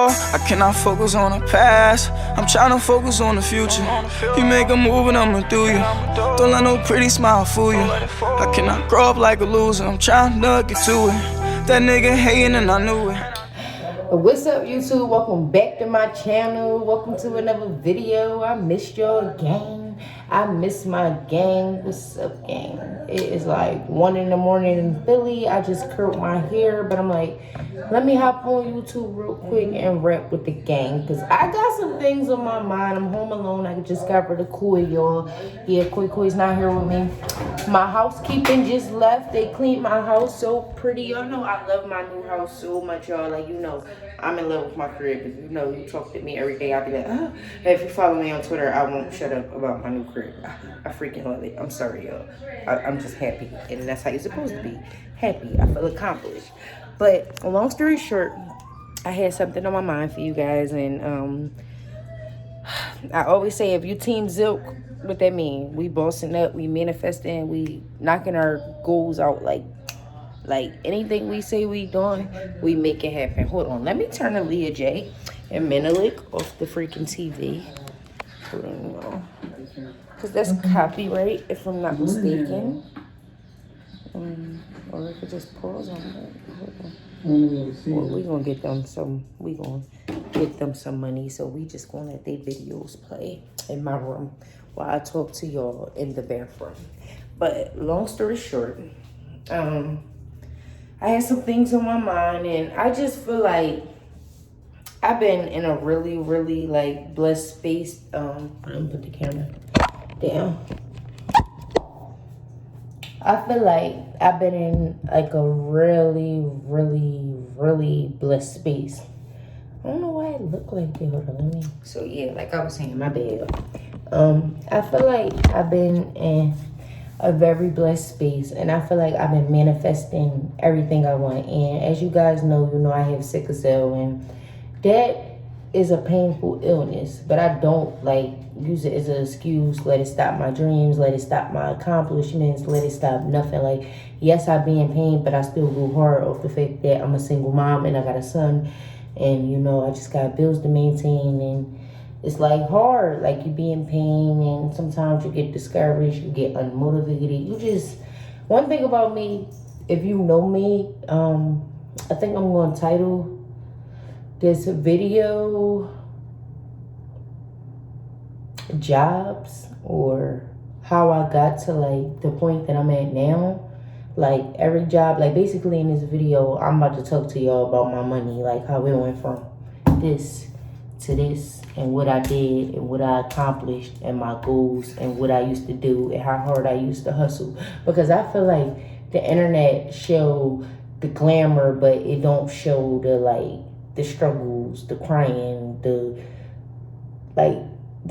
before. I cannot focus on the past. I'm trying to focus on the future. You make a move and I'ma do you. Don't let no pretty smile fool you. I cannot grow up like a loser. I'm trying to get to it. That nigga hating and I knew it. What's up, YouTube? Welcome back to my channel. Welcome to another video. I missed your gang. I miss my gang. What's up, gang? It is like 1 in the morning in Philly. I just curled my hair, but I'm like, let me hop on YouTube real quick and rap with the gang, because I got some things on my mind. I'm home alone. I just got rid of Koi, y'all. Yeah, Koi's not here with me. My housekeeping just left. They cleaned my house so pretty. Y'all know I love my new house so much, y'all. Like, you know, I'm in love with my crib. If you know, you talk to me every day, I'll be like, oh. If you follow me on Twitter, I won't shut up about my new crib. I freaking love it. I'm sorry, y'all. I'm just happy. And that's how you're supposed to be. Happy. I feel accomplished. But long story short, I had something on my mind for you guys. And I always say, if you team Zilk, what that mean? We bossing up, we manifesting, we knocking our goals out. Like anything we say we doing, we make it happen. Hold on, let me turn to Leah J and Menelik off the freaking TV. Hold on, y'all. Because that's copyright, if I'm not mistaken. Or I could just pause on that. Hold on. Well, we gonna get them some money, so we just gonna let their videos play in my room while I talk to y'all in the bathroom. But long story short, I had some things on my mind, and I just feel like I've been in a really, really like blessed space. I'm gonna put the camera down. I feel like I've been in like a really, really, really blessed space. I don't know why it looked like that. Hold on, let me. So yeah, like I was saying, my bad. I feel like I've been in a very blessed space, and I feel like I've been manifesting everything I want. And as you guys know, I have sickle cell, and that is a painful illness, but I don't like use it as an excuse. Let it stop my dreams, let it stop my accomplishments, let it stop nothing. Like, yes, I be in pain, but I still go hard off the fact that I'm a single mom and I got a son, and I just got bills to maintain, and it's like hard. Like, you be in pain, and sometimes you get discouraged, you get unmotivated. One thing about me, if you know me, I think I'm going to title this video jobs, or how I got to like the point that I'm at now. Like, every job, like basically in this video, I'm about to talk to y'all about my money, like how it went from this to this, and what I did and what I accomplished, and my goals, and what I used to do, and how hard I used to hustle. Because I feel like the internet show the glamour, but it don't show the struggles, the crying, the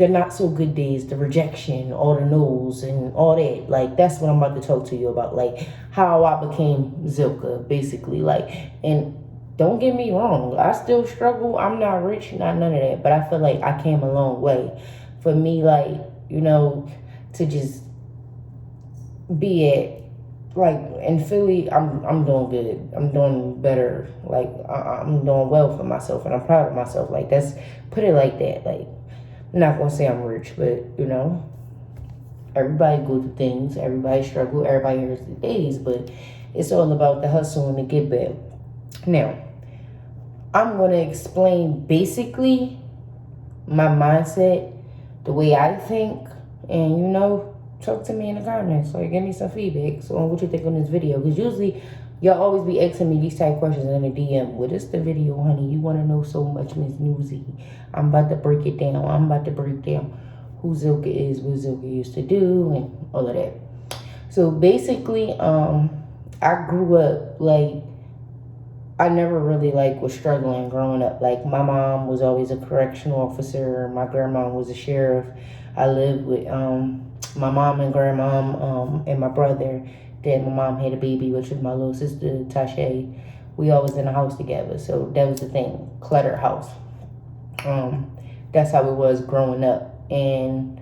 not so good days, the rejection, all the no's and all that. Like, that's what I'm about to talk to you about. Like, how I became Zilka, basically. Like, and don't get me wrong, I still struggle. I'm not rich, not none of that. But I feel like I came a long way. For me, like, to just be at, like, in Philly, I'm doing good. I'm doing better. Like, I'm doing well for myself, and I'm proud of myself. Like, put it like that. Like, I'm not gonna say I'm rich, but everybody go through things. Everybody struggle. Everybody has the days, but it's all about the hustle and the get back. Now, I'm gonna explain basically my mindset, the way I think, and talk to me in the comments, or give me some feedback on what you think on this video. Because usually y'all always be asking me these type questions in the DM. What is the video, honey? You want to know so much, Miss Newsy. I'm about to break it down. I'm about to break down who Zilka is, what Zilka used to do, and all of that. So basically, I grew up, like, I never really, was struggling growing up. Like, my mom was always a correctional officer. My grandma was a sheriff. I lived with my mom and grandma and my brother. Then my mom had a baby, which was my little sister, Tasha. We always in the house together. So that was the thing, cluttered house. That's how it was growing up. And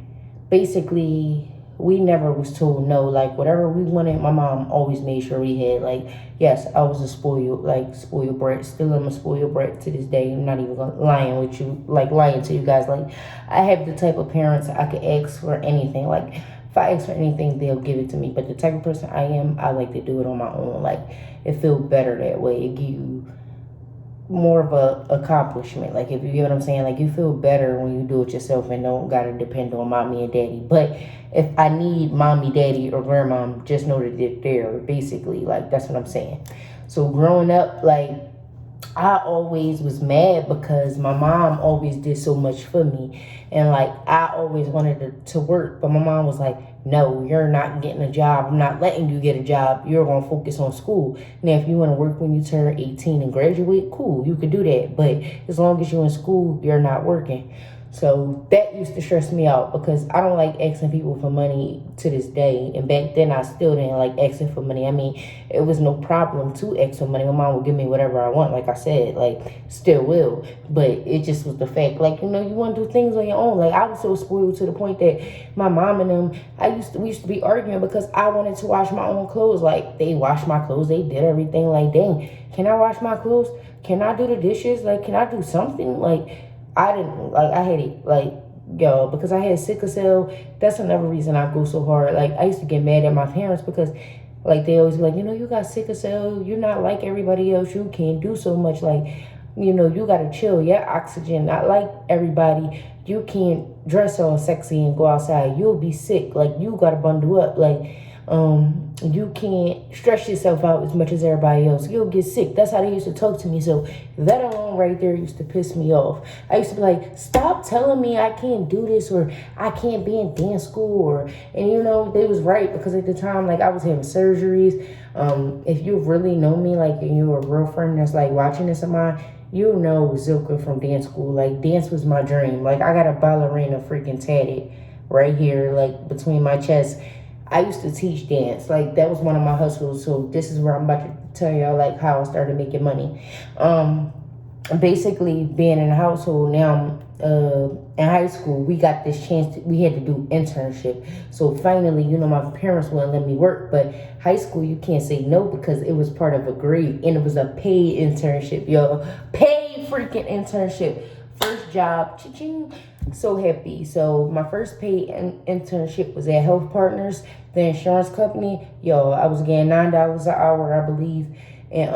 basically, we never was told no. Like whatever we wanted, my mom always made sure we had. Like, yes, I was a spoiled brat. Still am a spoiled brat to this day. I'm not even lying to you guys. Like, I have the type of parents I could ask for anything. Like, if I ask for anything, they'll give it to me. But the type of person I am, I like to do it on my own. Like, it feels better that way. It gives you more of a accomplishment. Like, if you get what I'm saying, like, you feel better when you do it yourself and don't gotta depend on mommy and daddy. But if I need mommy, daddy, or grandma, just know that they're there, basically. Like, that's what I'm saying. So growing up, like, I always was mad because my mom always did so much for me. And like, I always wanted to work, but my mom was like, no, you're not getting a job. I'm not letting you get a job. You're going to focus on school. Now, if you want to work when you turn 18 and graduate, cool, you could do that. But as long as you're in school, you're not working. So that used to stress me out because I don't like asking people for money to this day. And back then, I still didn't like asking for money. I mean, it was no problem to ask for money. My mom would give me whatever I want, like I said, like, still will. But it just was the fact, like, you want to do things on your own. Like, I was so spoiled to the point that my mom and them, we used to be arguing because I wanted to wash my own clothes. Like, they washed my clothes. They did everything. Like, dang, can I wash my clothes? Can I do the dishes? Like, can I do something? Like, I didn't, like, I had it, like, yo, because I had sickle cell. That's another reason I go so hard. Like, I used to get mad at my parents because, like, they always be like, you got sickle cell. You're not like everybody else. You can't do so much. Like, you got to chill. Your oxygen, not like everybody. You can't dress all sexy and go outside. You'll be sick. Like, you got to bundle up. Like, you can't stress yourself out as much as everybody else. You'll get sick. That's how they used to talk to me. So that alone right there used to piss me off. I used to be like, stop telling me I can't do this or I can't be in dance school and they was right because at the time, like, I was having surgeries. If you really know me, like, and you're a real friend that's like watching this of mine, you know Zilka from dance school. Like, dance was my dream. Like, I got a ballerina freaking tatted right here, like, between my chest. I used to teach dance. Like, that was one of my hustles. So this is where I'm about to tell y'all, like, how I started making money. Basically, being in a household now, in high school, we got this chance. We had to do internship. So finally, my parents wouldn't let me work. But high school, you can't say no because it was part of a grade. And it was a paid internship, yo. Paid freaking internship. First job. Cha-ching. So happy. So my first paid internship was at Health Partners, the insurance company. Yo, I was getting $9 an hour, I believe. And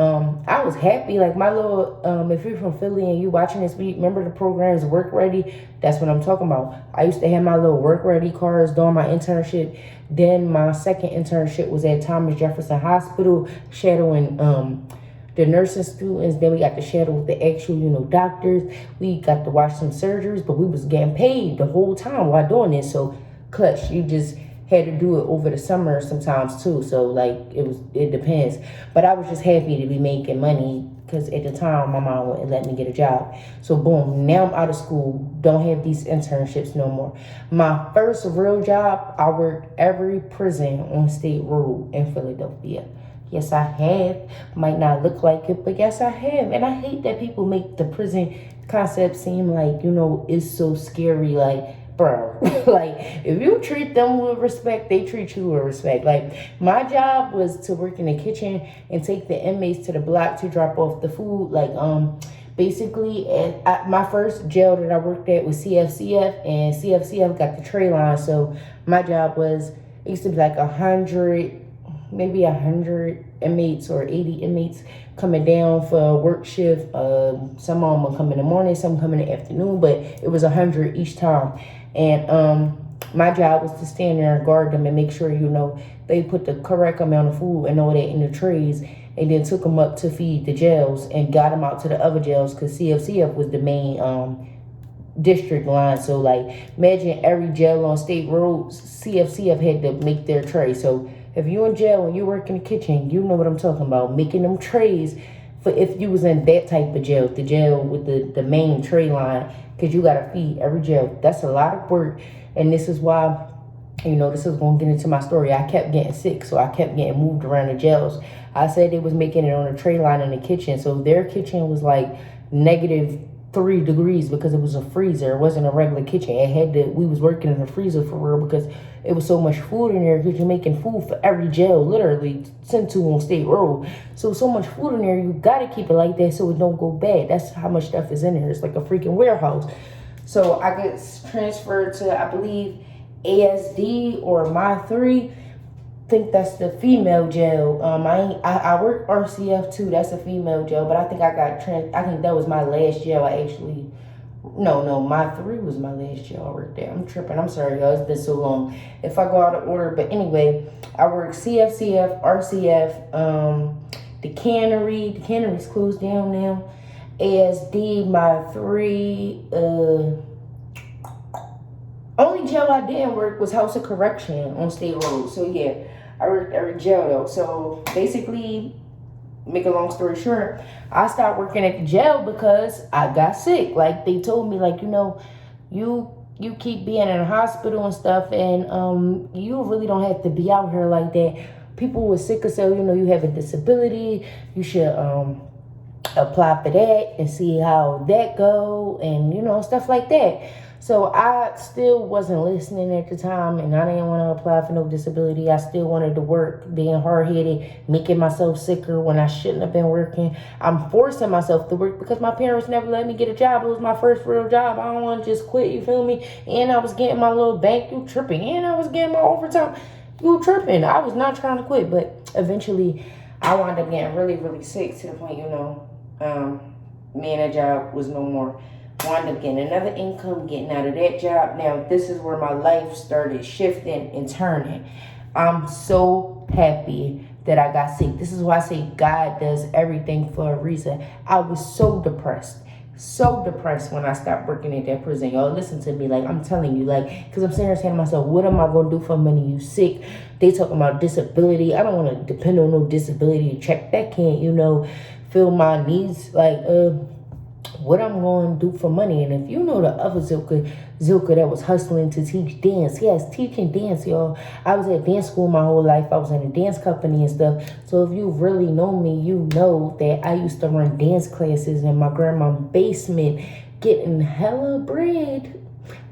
I was happy. Like, my little, if you're from Philly and you watching this, remember the programs Work Ready? That's what I'm talking about. I used to have my little Work Ready cards during my internship. Then my second internship was at Thomas Jefferson Hospital, shadowing the nursing students. Then we got to shadow with the actual, doctors. We got to watch some surgeries, but we was getting paid the whole time while doing this. So, clutch, you just had to do it over the summer sometimes too. So, like, it depends. But I was just happy to be making money because at the time my mom wouldn't let me get a job. So boom, now I'm out of school, don't have these internships no more. My first real job, I worked every prison on State Road in Philadelphia. Yes, I have. Might not look like it, but yes, I have. And I hate that people make the prison concept seem like, it's so scary. Like, bro, like, if you treat them with respect, they treat you with respect. Like, my job was to work in the kitchen and take the inmates to the block to drop off the food. Like, basically, my first jail that I worked at was CFCF, and CFCF got the tray line. So my job was, it used to be like 100 inmates or 80 inmates coming down for a work shift. Some of them will come in the morning, some come in the afternoon, but it was 100 each time. And my job was to stand there and guard them and make sure, they put the correct amount of food and all that in the trays, and then took them up to feed the jails and got them out to the other jails because CFCF was the main district line. So, like, imagine every jail on State Road, CFCF had to make their tray. So if you in jail and you work in the kitchen, you know what I'm talking about, making them trays for if you was in that type of jail, the jail with the main tray line, because you got to feed every jail. That's a lot of work. And this is why, this is going to get into my story. I kept getting sick, so I kept getting moved around the jails. I said they was making it on a tray line in the kitchen. So their kitchen was like negative 3 degrees because it was a freezer. It wasn't a regular kitchen. We was working in a freezer for real because it was so much food in there because you're making food for every jail, literally, sent to on State Road. So much food in there, you gotta keep it like that so it don't go bad. That's how much stuff is in there. It's like a freaking warehouse. So I get transferred to, I believe, ASD or My 3. Think that's the female jail. I work RCF too. That's a female jail, but I think I think that was my last jail. No, My 3 was my last jail I worked there. I'm tripping. I'm sorry, y'all. It's been so long. If I go out of order, but anyway, I work CFCF, RCF, the cannery. The cannery's closed down now. ASD, My 3. Only jail I didn't work was House of Correction on State Road. So yeah. I worked every jail though. So basically, make a long story short, I stopped working at the jail because I got sick. Like they told me, like, you keep being in the hospital and stuff, and you really don't have to be out here like that. People with sickle cell, you have a disability. You should apply for that and see how that go, and stuff like that. So I still wasn't listening at the time, and I didn't want to apply for no disability. I still wanted to work, being hard-headed, making myself sicker when I shouldn't have been working. I'm forcing myself to work because my parents never let me get a job. It was my first real job. I don't want to just quit, you feel me? And I was getting my little bank, you tripping. And I was getting my overtime, you tripping. I was not trying to quit, but eventually I wound up getting really, really sick to the point, me and that job was no more. Wound up getting another income, getting out of that job. Now, this is where my life started shifting and turning. I'm so happy that I got sick. This is why I say God does everything for a reason. I was so depressed when I stopped working at that prison. Y'all listen to me, like I'm telling you, like, because I'm sitting here saying to myself, what am I going to do for money? You sick. They talking about disability. I don't want to depend on no disability check. That can't, fill my needs. Like, what I'm going to do for money. And if you know the other Zilka that was hustling to teach dance. Yes, teaching dance, y'all. I was at dance school my whole life. I was in a dance company and stuff. So if you really know me, you know that I used to run dance classes in my grandma's basement, getting hella bread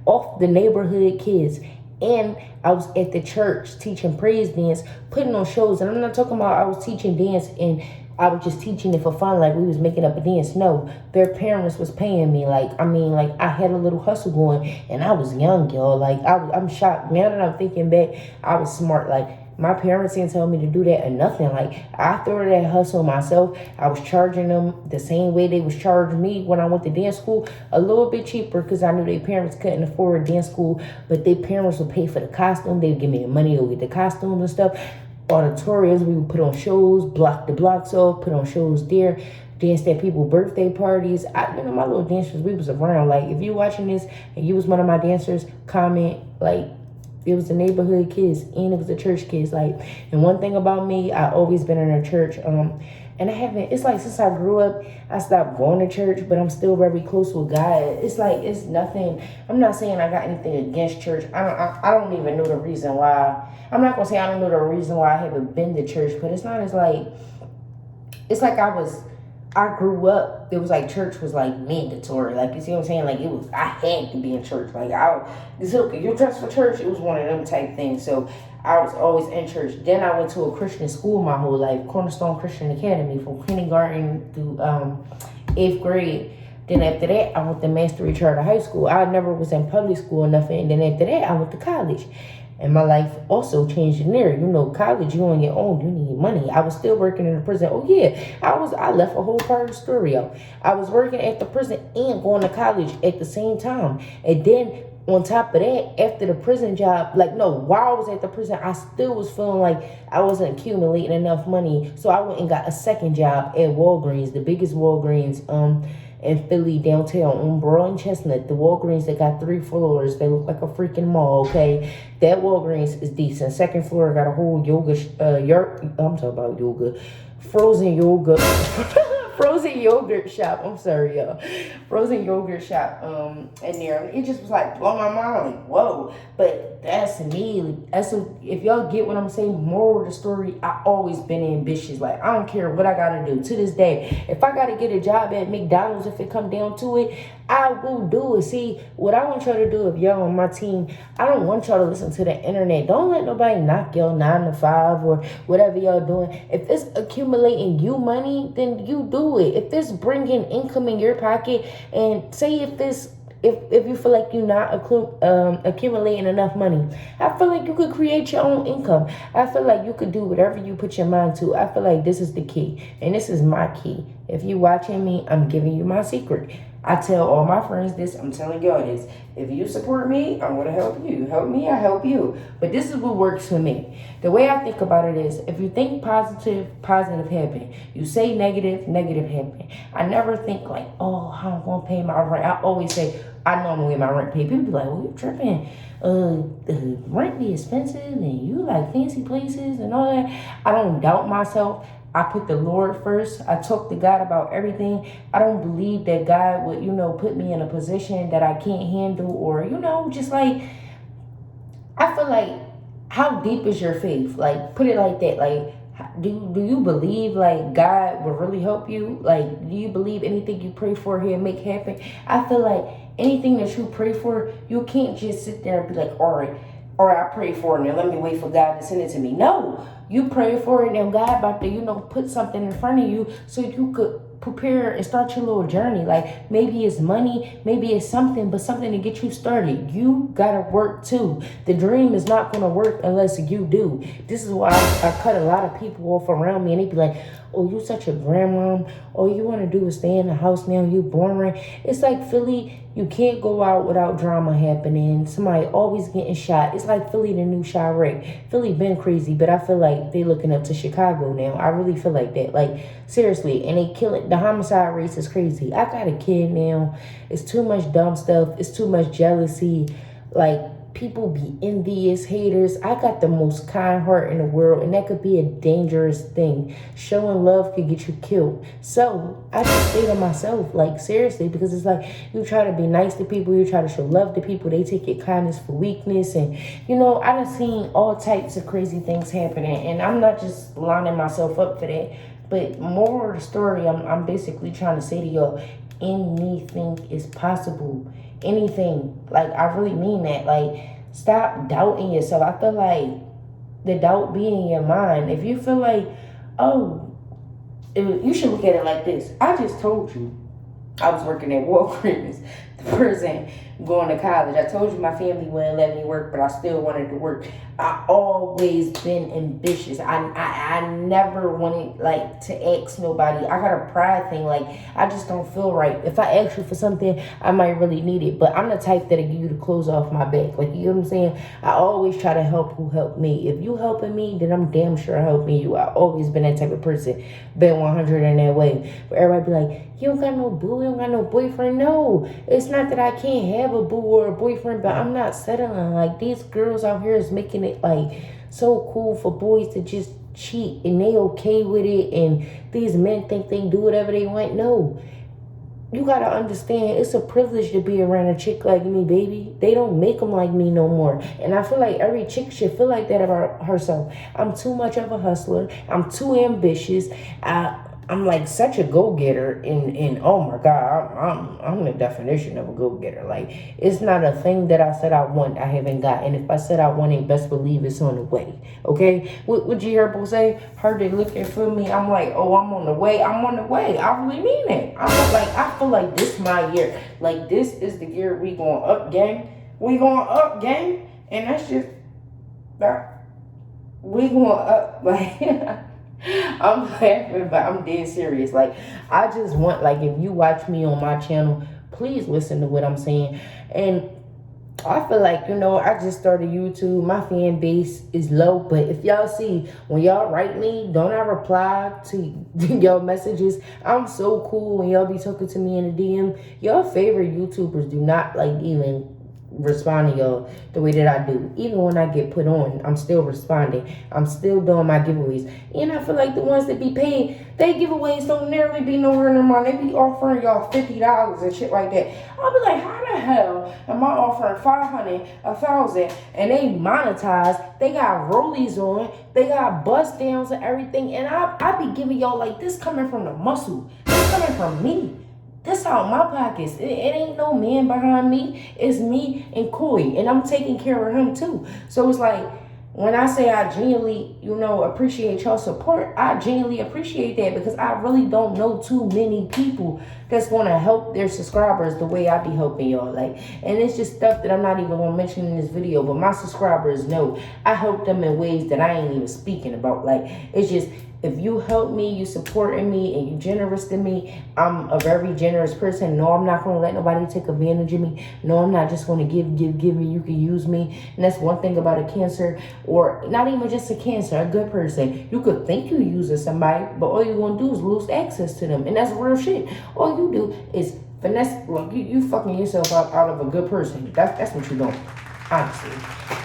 off the neighborhood kids. And I was at the church teaching praise dance, putting on shows. And I'm not talking about I was teaching dance and I was just teaching it for fun, like we was making up a dance. No, their parents was paying me. I had a little hustle going, and I was young, y'all. I'm shocked. Now that I'm thinking back, I was smart. My parents didn't tell me to do that or nothing. I started that hustle myself. I was charging them the same way they was charging me when I went to dance school, a little bit cheaper because I knew their parents couldn't afford dance school, but their parents would pay for the costume. They'd give me the money to get the costumes and stuff. Auditoriums, we would put on shows, block the blocks off, put on shows there, danced at people's birthday parties. My little dancers, we was around. If you watching this and you was one of my dancers, comment. It was the neighborhood kids and it was the church kids. And one thing about me, I always been in a church. And I haven't, it's since I grew up, I stopped going to church, but I'm still very close with God. It's nothing, I'm not saying I got anything against church. I don't even know the reason why. I'm not going to say I don't know the reason why I haven't been to church, but it's not as I grew up, it was church was mandatory. You see what I'm saying? I had to be in church. You're dressed for church, it was one of them type things. So I was always in church. Then I went to a Christian school my whole life, Cornerstone Christian Academy, from kindergarten through 8th grade. Then after that, I went to Mastery Charter High School. I never was in public school or nothing. And then after that, I went to college. And my life also changed in there. College, you on your own, you need money. I was still working in the prison. Oh yeah, I left a whole part of the story out. I was working at the prison and going to college at the same time. And then on top of that, after the prison job, while I was at the prison, I still was feeling like I wasn't accumulating enough money. So I went and got a second job at Walgreens, the biggest Walgreens in Philly, downtown, on Broad and Chestnut. The Walgreens that got 3 floors. They look like a freaking mall, okay? That Walgreens is decent. Second floor got a whole yoga, I'm talking about yoga, frozen yoga. frozen yogurt shop. I'm sorry, y'all. Frozen yogurt shop. In there, it just was like blowing my mind. Like, whoa. But that's me. If y'all get what I'm saying, moral of the story, I always been ambitious. Like, I don't care what I gotta do. To this day, if I gotta get a job at McDonald's, if it come down to it, I will do it. See, what I want y'all to do, if y'all on my team, I don't want y'all to listen to the internet. Don't let nobody knock your 9 to 5 or whatever y'all doing. If it's accumulating you money, then you do it. If it's bringing income in your pocket, and say if you feel like you're not accumulating enough money, I feel like you could create your own income. I feel like you could do whatever you put your mind to. I feel like this is the key, and this is my key. If you watching me, I'm giving you my secret. I tell all my friends this. I'm telling y'all this. If you support me, I'm going to help you. Help me, I help you. But this is what works for me. The way I think about it is, if you think positive, positive happen. You say negative, negative happen. I never think like, oh, how I'm going to pay my rent. I always say, I know I'm going to get my rent paid. People be like, well, you're tripping. The rent be expensive and you like fancy places and all that. I don't doubt myself. I put the Lord first. I talk to God about everything. I don't believe that God would, put me in a position that I can't handle, or, just like, I feel like, how deep is your faith? Like, put it like that. Like, do you believe like God will really help you? Like, do you believe anything you pray for He'll make happen? I feel like anything that you pray for, you can't just sit there and be like, all right, I pray for it, now let me wait for God to send it to me. No, you pray for it, now God about to, put something in front of you so you could prepare and start your little journey. Like, maybe it's money, maybe it's something, but something to get you started. You gotta work too. The dream is not gonna work unless you do. This is why I cut a lot of people off around me, and they be like, oh, you such a grandmom. All you want to do is stay in the house now. You boring. It's like Philly. You can't go out without drama happening. Somebody always getting shot. It's like Philly, the new Chirac. Philly been crazy, but I feel like they looking up to Chicago now. I really feel like that. Like, seriously. And they killing. The homicide rate is crazy. I got a kid now. It's too much dumb stuff. It's too much jealousy. Like, people be envious, haters. I got the most kind heart in the world, and that could be a dangerous thing. Showing love could get you killed. So I just say to myself, like, seriously, because it's like, you try to be nice to people, you try to show love to people, they take your kindness for weakness. And I done seen all types of crazy things happening, and I'm not just lining myself up for that. But more of the story, I'm basically trying to say to y'all, anything is possible. Anything. Like, I really mean that. Like, stop doubting yourself. I feel like the doubt be in your mind. If you feel like, you should look at it like this. I just told you I was working at Walgreens, the person going to college. I told you my family wouldn't let me work, but I still wanted to work. I always been ambitious. I never wanted like to ask nobody. I got a pride thing. Like, I just don't feel right. If I ask you for something, I might really need it. But I'm the type that'll give you the clothes off my back. Like, you know what I'm saying? I always try to help who help me. If you helping me, then I'm damn sure helping you. I always been that type of person. Been 100 in that way. But everybody be like, you don't got no boo, you don't got no boyfriend. No, it's not that I can't have a boo or a boyfriend, but I'm not settling. Like, these girls out here is making it like so cool for boys to just cheat, and they okay with it, and these men think they do whatever they want. No, you gotta understand, it's a privilege to be around a chick like me, baby. They don't make them like me no more. And I feel like every chick should feel like that about herself. I'm too much of a hustler. I'm too ambitious. I'm like such a go-getter, and oh my God, I'm the definition of a go-getter. Like, it's not a thing that I said I want, I haven't got. And if I said I want it, best believe it's on the way. Okay? What you hear people say? Heard they looking for me. I'm like, oh, I'm on the way. I'm on the way. I really mean it. I feel like this my year. Like, this is the year we going up, gang. We going up, gang. And that's just that. We going up, like. I'm laughing, but I'm dead serious. Like, I just want, like, if you watch me on my channel, please listen to what I'm saying. And I feel like, I just started YouTube. My fan base is low, but if y'all see, when y'all write me, don't I reply to y'all messages? I'm so cool when y'all be talking to me in the DM. Y'all favorite YouTubers do not, like, even respond to y'all the way that I do. Even when I get put on, I'm still responding. I'm still doing my giveaways. And I feel like the ones that be paid, they giveaways don't nearly be nowhere in their mind. They be offering y'all $50 and shit like that. I'll be like, how the hell am I offering 500, 1,000, and they monetize? They got rollies on, they got bust downs and everything, and I be giving y'all like this coming from the muscle. This coming from me. This out my pockets. It ain't no man behind me. It's me and Koi, and I'm taking care of him too. So it's like, when I say I genuinely, appreciate y'all support, I genuinely appreciate that, because I really don't know too many people that's gonna help their subscribers the way I be helping y'all. Like, and it's just stuff that I'm not even gonna mention in this video, but my subscribers know I help them in ways that I ain't even speaking about. Like, it's just, if you help me, you supporting me, and you generous to me, I'm a very generous person. No, I'm not going to let nobody take advantage of me. No, I'm not just going to give me. You can use me. And that's one thing about a Cancer, or not even just a Cancer, a good person. You could think you using somebody, but all you're going to do is lose access to them. And that's real shit. All you do is finesse. Well, you fucking yourself out of a good person. That's what you're doing. Honestly.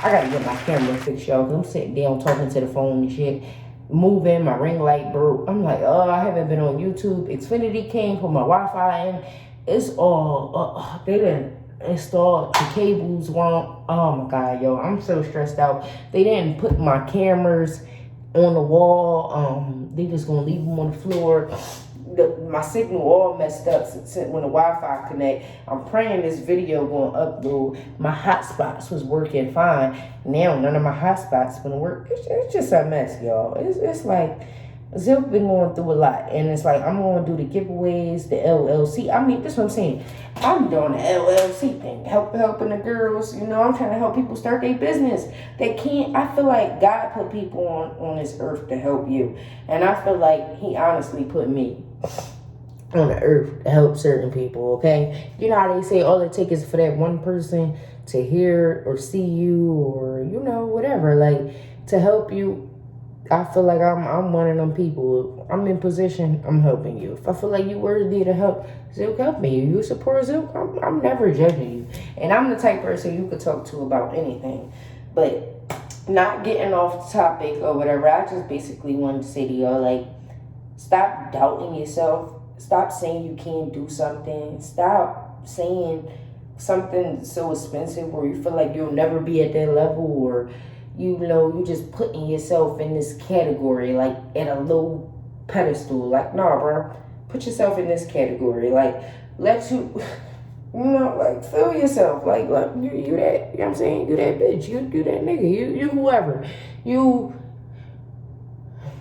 I got to get my camera fixed, y'all, because I'm sitting down talking to the phone and shit. Moving, my ring light broke. I'm like, I haven't been on YouTube. Xfinity came for my Wi-Fi, and it's all they didn't install the cables wrong. Oh my god, yo, I'm so stressed out. They didn't put my cameras on the wall. They just gonna leave them on the floor. My signal all messed up since when the Wi-Fi connect. I'm praying this video gonna upload. My hotspots was working fine. Now none of my hotspots gonna work. It's just a mess, y'all. It's like Zip been going through a lot, and it's like I'm gonna do the giveaways, the LLC. I mean, that's what I'm saying. I'm doing the LLC thing, helping the girls. I'm trying to help people start their business. They can't. I feel like God put people on this earth to help you, and I feel like He honestly put me on the earth to help certain people. Okay, you know how they say all it takes is for that one person to hear or see you, or whatever, like to help you. I feel like I'm one of them people. If I'm in position, I'm helping you. If I feel like you're worthy to help, Zook, help me. You support Zook, I'm never judging you. And I'm the type person you could talk to about anything. But not getting off the topic or whatever, I just basically wanted to say to y'all, like, stop doubting yourself. Stop saying you can't do something. Stop saying something so expensive where you feel like you'll never be at that level, or you just putting yourself in this category, like at a low pedestal. Like, nah, bro, put yourself in this category. Like, let you, like, feel yourself. Like you that, you know what I'm saying? You that bitch, you that nigga, you whoever. You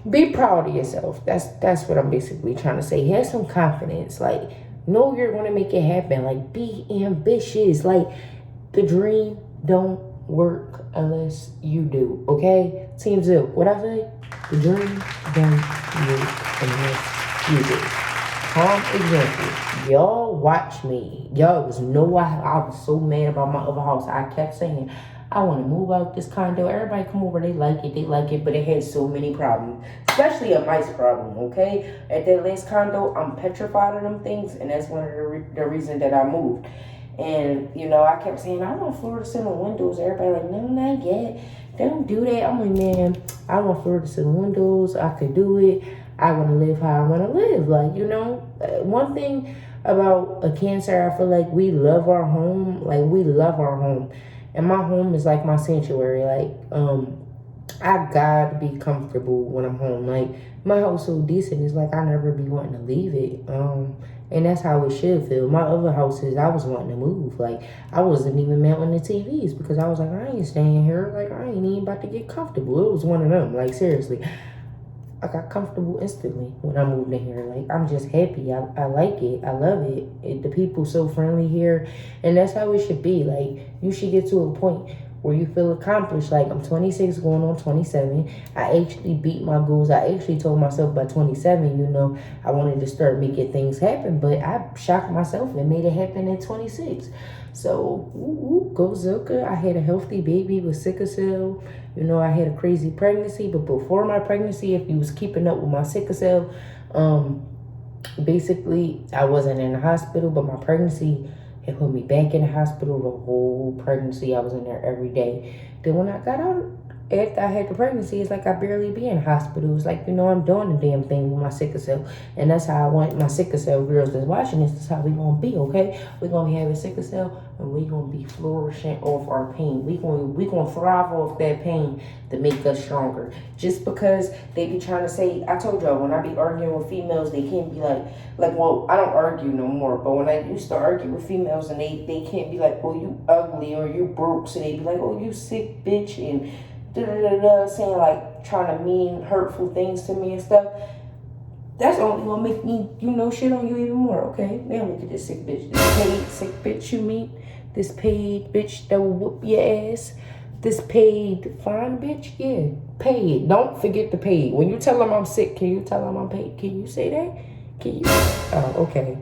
be proud of yourself. That's what I'm basically trying to say. Have some confidence. Like, know you're going to make it happen. Like, be ambitious. Like, the dream don't work unless you do, okay? Team Zip, what I say? The dream don't work unless you do. Example, y'all watch me. Y'all was know why I was so mad about my other house. I kept saying, I want to move out this condo. Everybody come over, they like it, but it had so many problems, especially a mice problem, okay? At that last condo, I'm petrified of them things, and that's one of the reasons that I moved. And, I kept saying, I want floor to ceiling windows. Everybody like, no, not yet. Don't do that. I'm like, man, I want floor to ceiling windows. I could do it. I want to live how I want to live. Like, one thing about a Cancer, I feel like we love our home. Like, we love our home. And my home is like my sanctuary. Like, I gotta be comfortable when I'm home. Like, my house so decent, it's like I never be wanting to leave it. And that's how it should feel. My other houses, I was wanting to move. Like, I wasn't even mounting the TVs because I was like, I ain't staying here. Like, I ain't even about to get comfortable. It was one of them. Like, seriously. I got comfortable instantly when I moved in here. Like, I'm just happy. I like it. I love it. The people so friendly here. And that's how it should be. Like, you should get to a point where you feel accomplished. Like, I'm 26 going on 27. I actually beat my goals. I actually told myself by 27, I wanted to start making things happen. But I shocked myself and made it happen at 26. So, go Zilka. I had a healthy baby with sickle cell. I had a crazy pregnancy. But before my pregnancy, if you was keeping up with my sickle cell, basically, I wasn't in the hospital. But my pregnancy It put me back in the hospital the whole pregnancy. I was in there every day. Then when I got out, after I had the pregnancy, it's like I barely be in the hospital. It's like, I'm doing the damn thing with my sickle cell. And that's how I want my sickle cell girls that's watching this. This is how we gonna be, okay? We're gonna have a sickle cell and we gonna be flourishing off our pain. We gonna thrive off that pain to make us stronger. Just because they be trying to say, I told y'all, when I be arguing with females, they can't be like, well, I don't argue no more, but when I used to argue with females and they can't be like, oh, you ugly or you broke, so they be like, oh, you sick bitch, and saying like, trying to mean hurtful things to me and stuff. That's only gonna make me, shit on you even more. Okay, now look at this sick bitch. This paid sick bitch you meet. This paid bitch that will whoop your ass. This paid fine bitch, yeah, paid. Don't forget the paid. When you tell them I'm sick, can you tell them I'm paid? Can you say that? Can you? Oh, okay.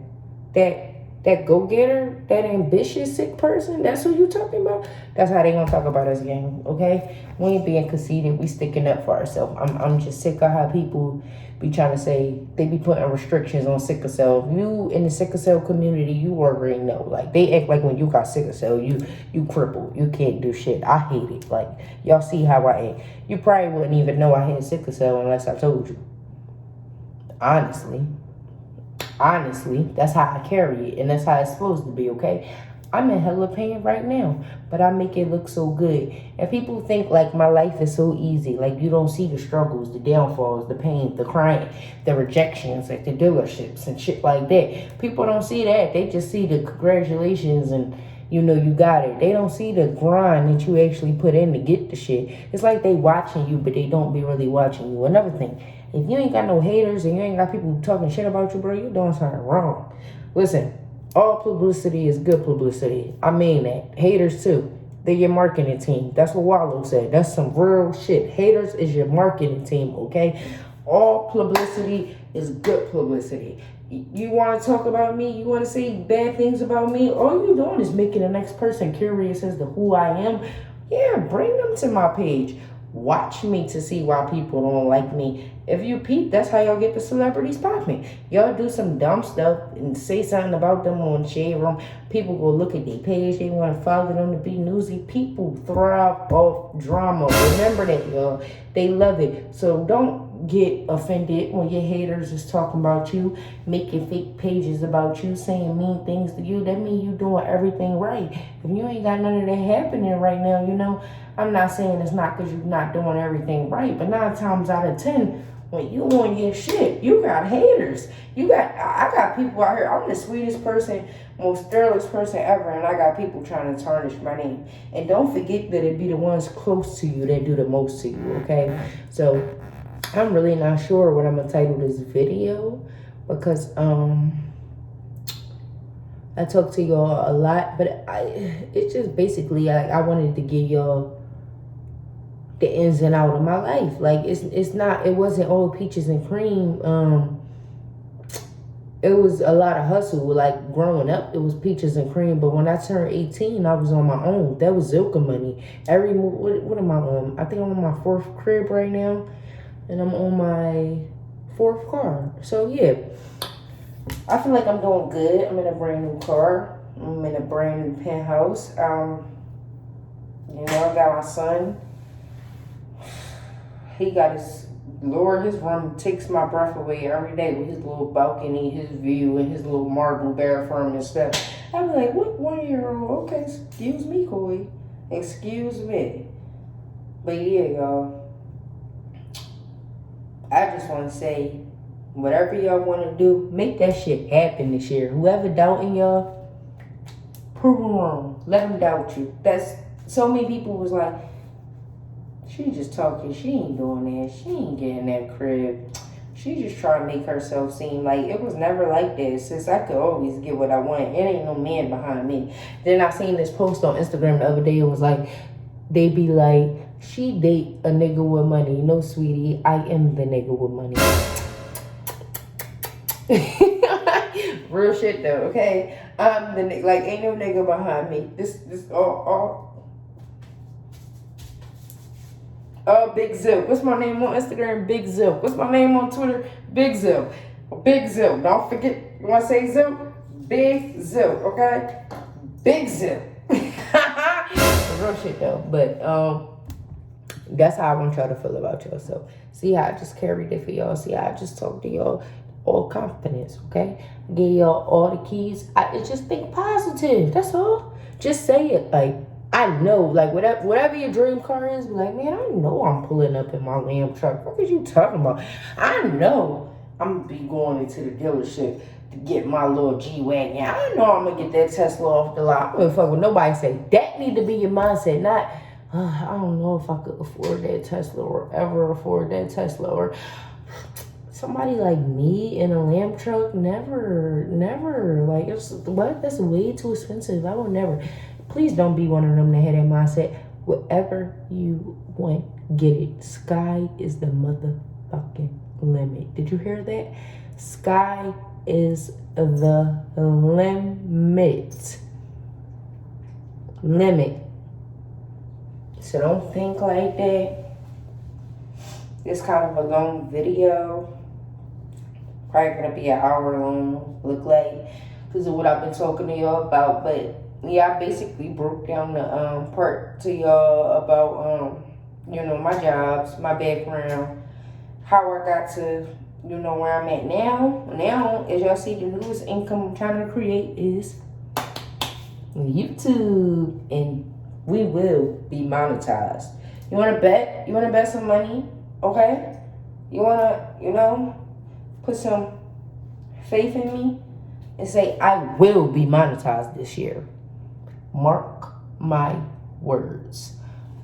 That go-getter, that ambitious sick person, that's who you talking about? That's how they gonna talk about us, gang, okay? We ain't being conceited, we sticking up for ourselves. I'm just sick of how people be trying to say, they be putting restrictions on sickle cell. You in the sickle cell community, you already know. Like, they act like when you got sickle cell, you crippled, you can't do shit. I hate it. Like, y'all see how I am. You probably wouldn't even know I had sickle cell unless I told you. Honestly, that's how I carry it, and that's how it's supposed to be, okay? I'm in hella pain right now, but I make it look so good. And people think like my life is so easy. Like, you don't see the struggles, the downfalls, the pain, the crying, the rejections at the dealerships and shit like that. People don't see that. They just see the congratulations and, you got it. They don't see the grind that you actually put in to get the shit. It's like they watching you, but they don't be really watching you. Another thing, if you ain't got no haters and you ain't got people talking shit about you, bro, you doing something wrong. Listen, all publicity is good publicity. I mean that. Haters too. They're your marketing team. That's what Wallow said. That's some real shit. Haters is your marketing team, okay? All publicity is good publicity. You want to talk about me? You want to say bad things about me? All you doing is making the next person curious as to who I am. Yeah, bring them to my page. Watch me to see why people don't like me. If you peep, that's how y'all get the celebrities popping. Y'all do some dumb stuff and say something about them on Shade Room. People go look at their page. They want to follow them to be newsy. People thrive off drama. Remember that, y'all. They love it. So don't get offended when your haters is talking about you, making fake pages about you, saying mean things to you. That means you doing everything right. If you ain't got none of that happening right now, I'm not saying it's not because you're not doing everything right, but 9 times out of 10, when you on your shit, you got haters. I got people out here. I'm the sweetest person, most fearless person ever, and I got people trying to tarnish my name. And don't forget that it be the ones close to you that do the most to you, okay? So I'm really not sure what I'm gonna title this video because I talk to y'all a lot, but it's just basically I wanted to give y'all the ins and out of my life. Like, it wasn't all peaches and cream. It was a lot of hustle. Like, growing up, it was peaches and cream, but when I turned 18, I was on my own. That was Zilka money. What am I on? I think I'm on my 4th crib right now, and I'm on my 4th car. So yeah, I feel like I'm doing good. I'm in a brand new car. I'm in a brand new penthouse. I got my son. He got his room takes my breath away every day with his little balcony, his view, and his little marble bathroom and stuff. I was like, what 1-year-old? Okay, excuse me, Koi. Excuse me. But yeah, y'all. I just want to say, whatever y'all want to do, make that shit happen this year. Whoever doubting y'all, prove them wrong. Let them doubt you. That's so many people was like, she just talking. She ain't doing that. She ain't getting that crib. She just trying to make herself seem like it was never like that. Since I could always get what I want. It ain't no man behind me. Then I seen this post on Instagram the other day. It was like, they be like, she date a nigga with money. No, sweetie, I am the nigga with money. Real shit though, okay? I'm the nigga. Like, ain't no nigga behind me. This Big Zilk. What's my name on Instagram? Big Zilk. What's my name on Twitter? Big Zilk. Big Zilk. Don't forget, you want to say Zilk? Big Zilk, okay? Big zip. Real shit though. But that's how I want y'all to feel about yourself. See how I just carried it for y'all. See how I just talked to y'all all confidence, okay? Give y'all all the keys. I just think positive. That's all. Just say it. Like, I know, like, whatever your dream car is, be like, man, I know I'm pulling up in my Lamb truck. What are you talking about? I know I'm gonna be going into the dealership to get my little G-Wagon. I know I'm gonna get that Tesla off the lot. I don't fuck with nobody say. That need to be your mindset, not, I don't know if I could afford that Tesla or ever afford that Tesla, or somebody like me in a Lamb truck, never. Like, it's what? That's way too expensive. I will never. Please don't be one of them that had that mindset. Whatever you want, get it. Sky is the motherfucking limit. Did you hear that? Sky is the limit. Limit. So don't think like that. It's kind of a long video. Probably gonna be an hour long, look like, because of what I've been talking to y'all about. But yeah, I basically broke down the part to y'all about my jobs, my background, how I got to where I'm at now. Now, as y'all see, the newest income I'm trying to create is YouTube, and we will be monetized. You wanna bet? You wanna bet some money? Okay? You wanna, put some faith in me and say, I will be monetized this year. Mark my words.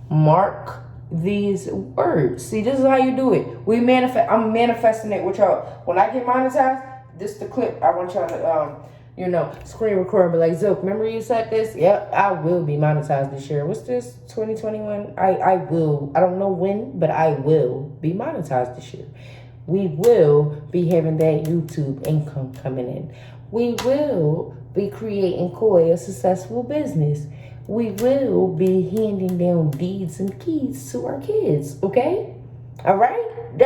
Mark these words. See, this is how you do it. I'm manifesting it with y'all. When I get monetized, this the clip I want y'all to screen record, but like, Zook, remember you said this? Yep, I will be monetized this year. What's this? 2021? I will. I don't know when, but I will be monetized this year. We will be having that YouTube income coming in. We will be creating Koi a successful business. We will be handing down deeds and keys to our kids, okay? All right? Do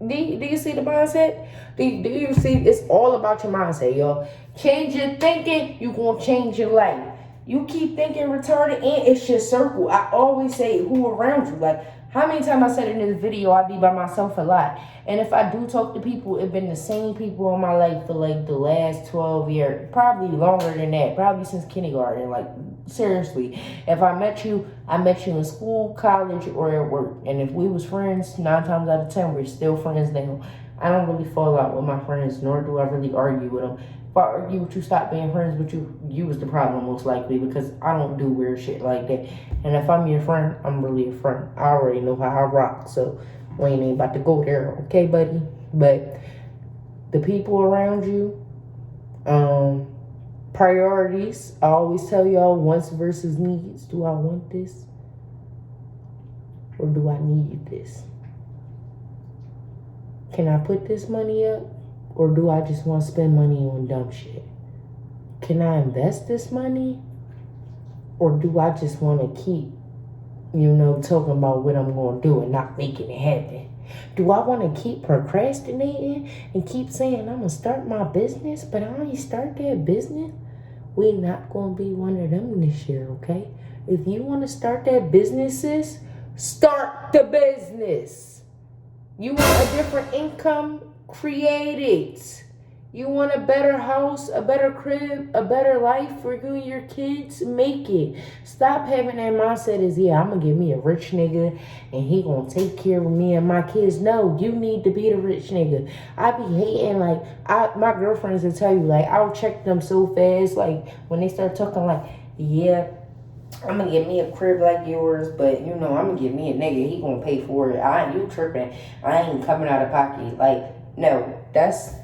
you see the mindset? Do you see? It's all about your mindset, y'all. Change your thinking, you're going to change your life. You keep thinking retarded, and it's your circle. I always say who around you. Like, how many times I said in this video, I be by myself a lot. And if I do talk to people, it's been the same people in my life for like the last 12 years. Probably longer than that. Probably since kindergarten. Like, seriously. If I met you in school, college, or at work. And if we was friends, 9 times out of 10, we're still friends now. I don't really fall out with my friends, nor do I really argue with them. If I argue with you, stop being friends with you was the problem most likely, because I don't do weird shit like that. And if I'm your friend, I'm really a friend. I already know how I rock, so we ain't about to go there, okay, buddy? But the people around you, priorities, I always tell y'all wants versus needs. Do I want this? Or do I need this? Can I put this money up? Or do I just want to spend money on dumb shit? Can I invest this money? Or do I just want to keep, talking about what I'm going to do and not making it happen? Do I want to keep procrastinating and keep saying I'm going to start my business, but I ain't start that business? We're not going to be one of them this year, okay? If you want to start that business, sis, start the business. You want a different income? Create it. You want a better house, a better crib, a better life for you and your kids? Make it. Stop having that mindset as, I'm going to get me a rich nigga and he going to take care of me and my kids. No, you need to be the rich nigga. I be hating, like, my girlfriends will tell you, like, I'll check them so fast, like, when they start talking, like, I'm going to get me a crib like yours, but, I'm going to get me a nigga. He going to pay for it. You tripping. I ain't coming out of pocket. Like, no, that's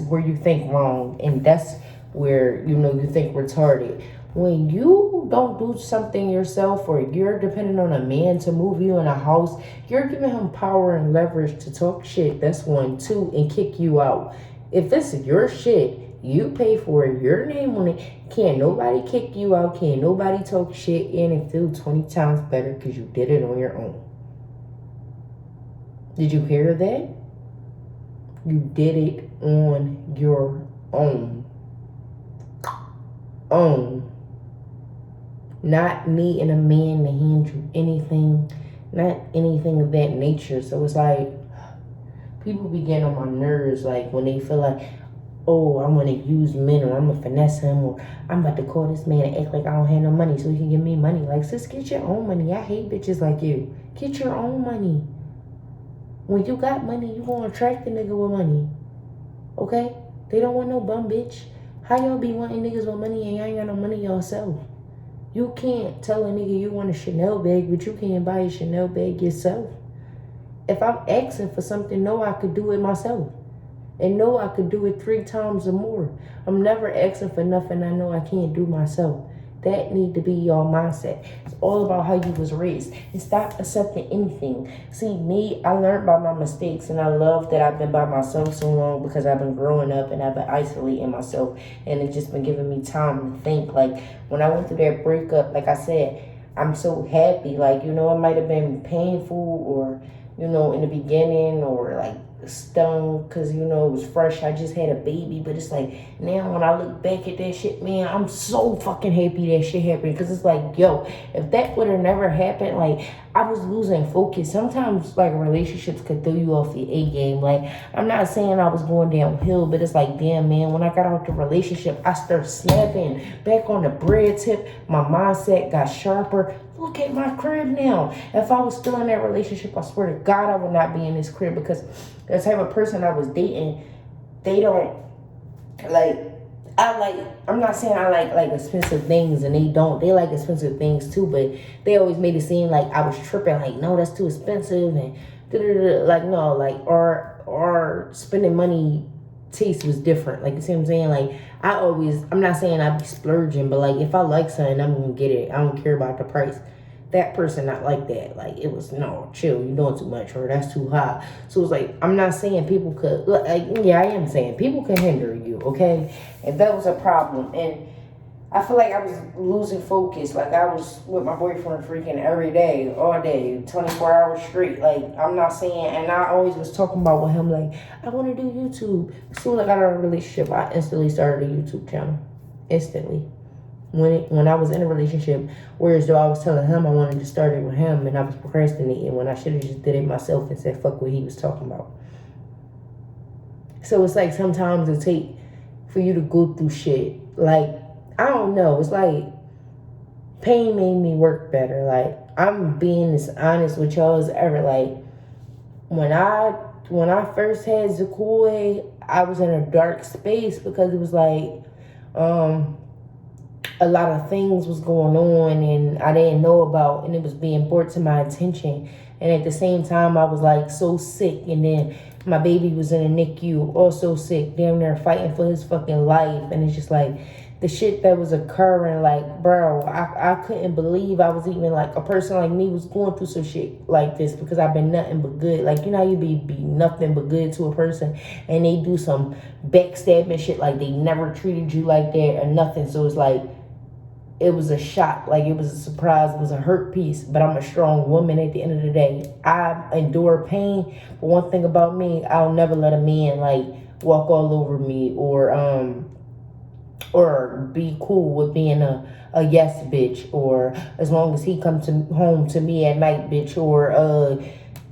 where you think wrong, and that's where, you think retarded. When you don't do something yourself, or you're depending on a man to move you in a house, you're giving him power and leverage to talk shit. That's 1, 2, and kick you out. If this is your shit, you pay for it, your name on it. Can't nobody kick you out. Can't nobody talk shit in and feel 20 times better because you did it on your own. Did you hear that? You did it on your own. not needing a man to handle anything, not anything of that nature. So it's like, people be getting on my nerves, like when they feel like, oh, I'm gonna use men, or I'm gonna finesse him, or I'm about to call this man and act like I don't have no money so he can give me money. Like, sis, get your own money. I hate bitches like you. Get your own money. When you got money, you gonna attract a nigga with money. Okay? They don't want no bum bitch. How y'all be wanting niggas with money and y'all ain't got no money yourself? You can't tell a nigga you want a Chanel bag, but you can't buy a Chanel bag yourself. If I'm asking for something, no, I could do it myself. And no, I could do it 3 times or more. I'm never asking for nothing I know I can't do myself. That need to be your mindset. It's all about how you was raised. And stop accepting anything. See, me, I learned by my mistakes, and I love that I've been by myself so long because I've been growing up and I've been isolating myself, and it's just been giving me time to think. Like, when I went through that breakup, like I said, I'm so happy. Like, you know, it might have been painful, or, you know, in the beginning, or like stung because, you know, it was fresh. I just had a baby. But it's like, now when I look back at that shit, man, I'm so fucking happy that shit happened, because it's like, yo, if that would have never happened, like, I was losing focus. Sometimes, like, relationships could throw you off the A game. Like, I'm not saying I was going downhill, but it's like, damn, man, when I got out the relationship, I started snapping back on the bread tip. My mindset got sharper. Look at my crib now. If I was still in that relationship, I swear to God, I would not be in this crib, because the type of person I was dating, they don't, like, I'm not saying I like expensive things, and they like expensive things too, but they always made it seem like I was tripping, like, no, that's too expensive, and like, no, like, our spending money taste was different. Like, you see what I'm saying? Like, I'm not saying I be splurging, but like, if I like something, I'm gonna get it. I don't care about the price. That person not like that. Like, it was, no, chill, you're doing too much, or that's too high. So it's like, I'm not saying people could, like, yeah, I am saying people can hinder you, okay? And that was a problem. And I feel like I was losing focus. Like, I was with my boyfriend freaking every day, all day, 24 hours straight. Like, I'm not saying, and I always was talking about with him, like, I want to do YouTube. As soon as I got out of a relationship, I instantly started a YouTube channel. Instantly. When I was in a relationship, whereas though I was telling him I wanted to start it with him, and I was procrastinating when I should have just did it myself and said, fuck what he was talking about. So it's like, sometimes it take for you to go through shit. Like, I don't know. It's like, pain made me work better. Like, I'm being as honest with y'all as ever. Like, when I first had Sickle, I was in a dark space, because it was like, a lot of things was going on and I didn't know about, and it was being brought to my attention. And at the same time, I was like so sick, and then my baby was in a NICU, also sick, damn near fighting for his fucking life. And it's just like, the shit that was occurring, like, bro, I couldn't believe I was even, like, a person like me was going through some shit like this, because I've been nothing but good. Like, you know how you be nothing but good to a person, and they do some backstabbing shit, like they never treated you like that or nothing. So it's like, it was a shock, like, it was a surprise, it was a hurt piece. But I'm a strong woman at the end of the day. I endure pain, but one thing about me, I'll never let a man, like, walk all over me, or be cool with being a yes bitch, or as long as he comes home to me at night bitch, or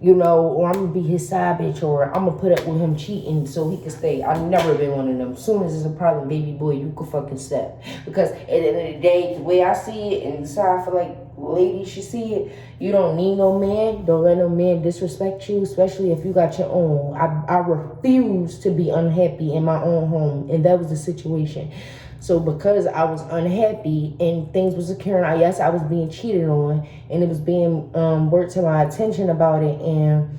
you know, or I'm gonna be his side bitch, or I'm gonna put up with him cheating so he can stay. I've never been one of them. As soon as it's a problem, baby boy, you can fucking step. Because at the end of the day, the way I see it, and so I feel like ladies should see it, you don't need no man. Don't let no man disrespect you, especially if you got your own. I refuse to be unhappy in my own home, and that was the situation. So because I was unhappy and things was occurring, I was being cheated on, and it was being brought to my attention about it. And,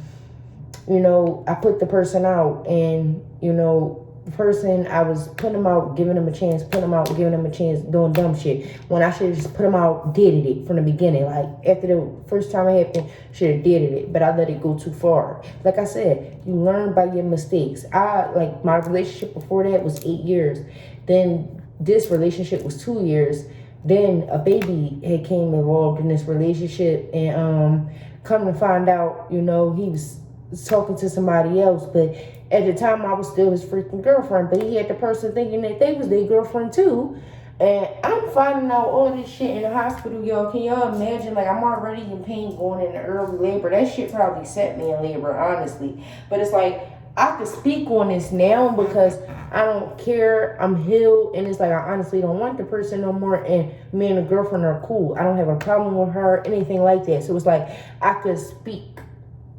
you know, I put the person out, and, you know, the person, I was putting them out, giving them a chance, putting them out, giving them a chance, doing dumb shit, when I should have just put them out, did it from the beginning. Like, after the first time it happened, should have did it, but I let it go too far. Like I said, you learn by your mistakes. My relationship before that was 8 years. Then this relationship was 2 years. Then a baby had came involved in this relationship, and come to find out, you know, he was talking to somebody else. But at the time, I was still his freaking girlfriend. But he had the person thinking that they was their girlfriend too. And I'm finding out all this shit in the hospital, y'all. Can y'all imagine? Like, I'm already in pain going into early labor. That shit probably set me in labor, honestly. But it's like, I could speak on this now because I don't care. I'm healed. And it's like, I honestly don't want the person no more. And me and the girlfriend are cool. I don't have a problem with her, anything like that. So it's like, I could speak.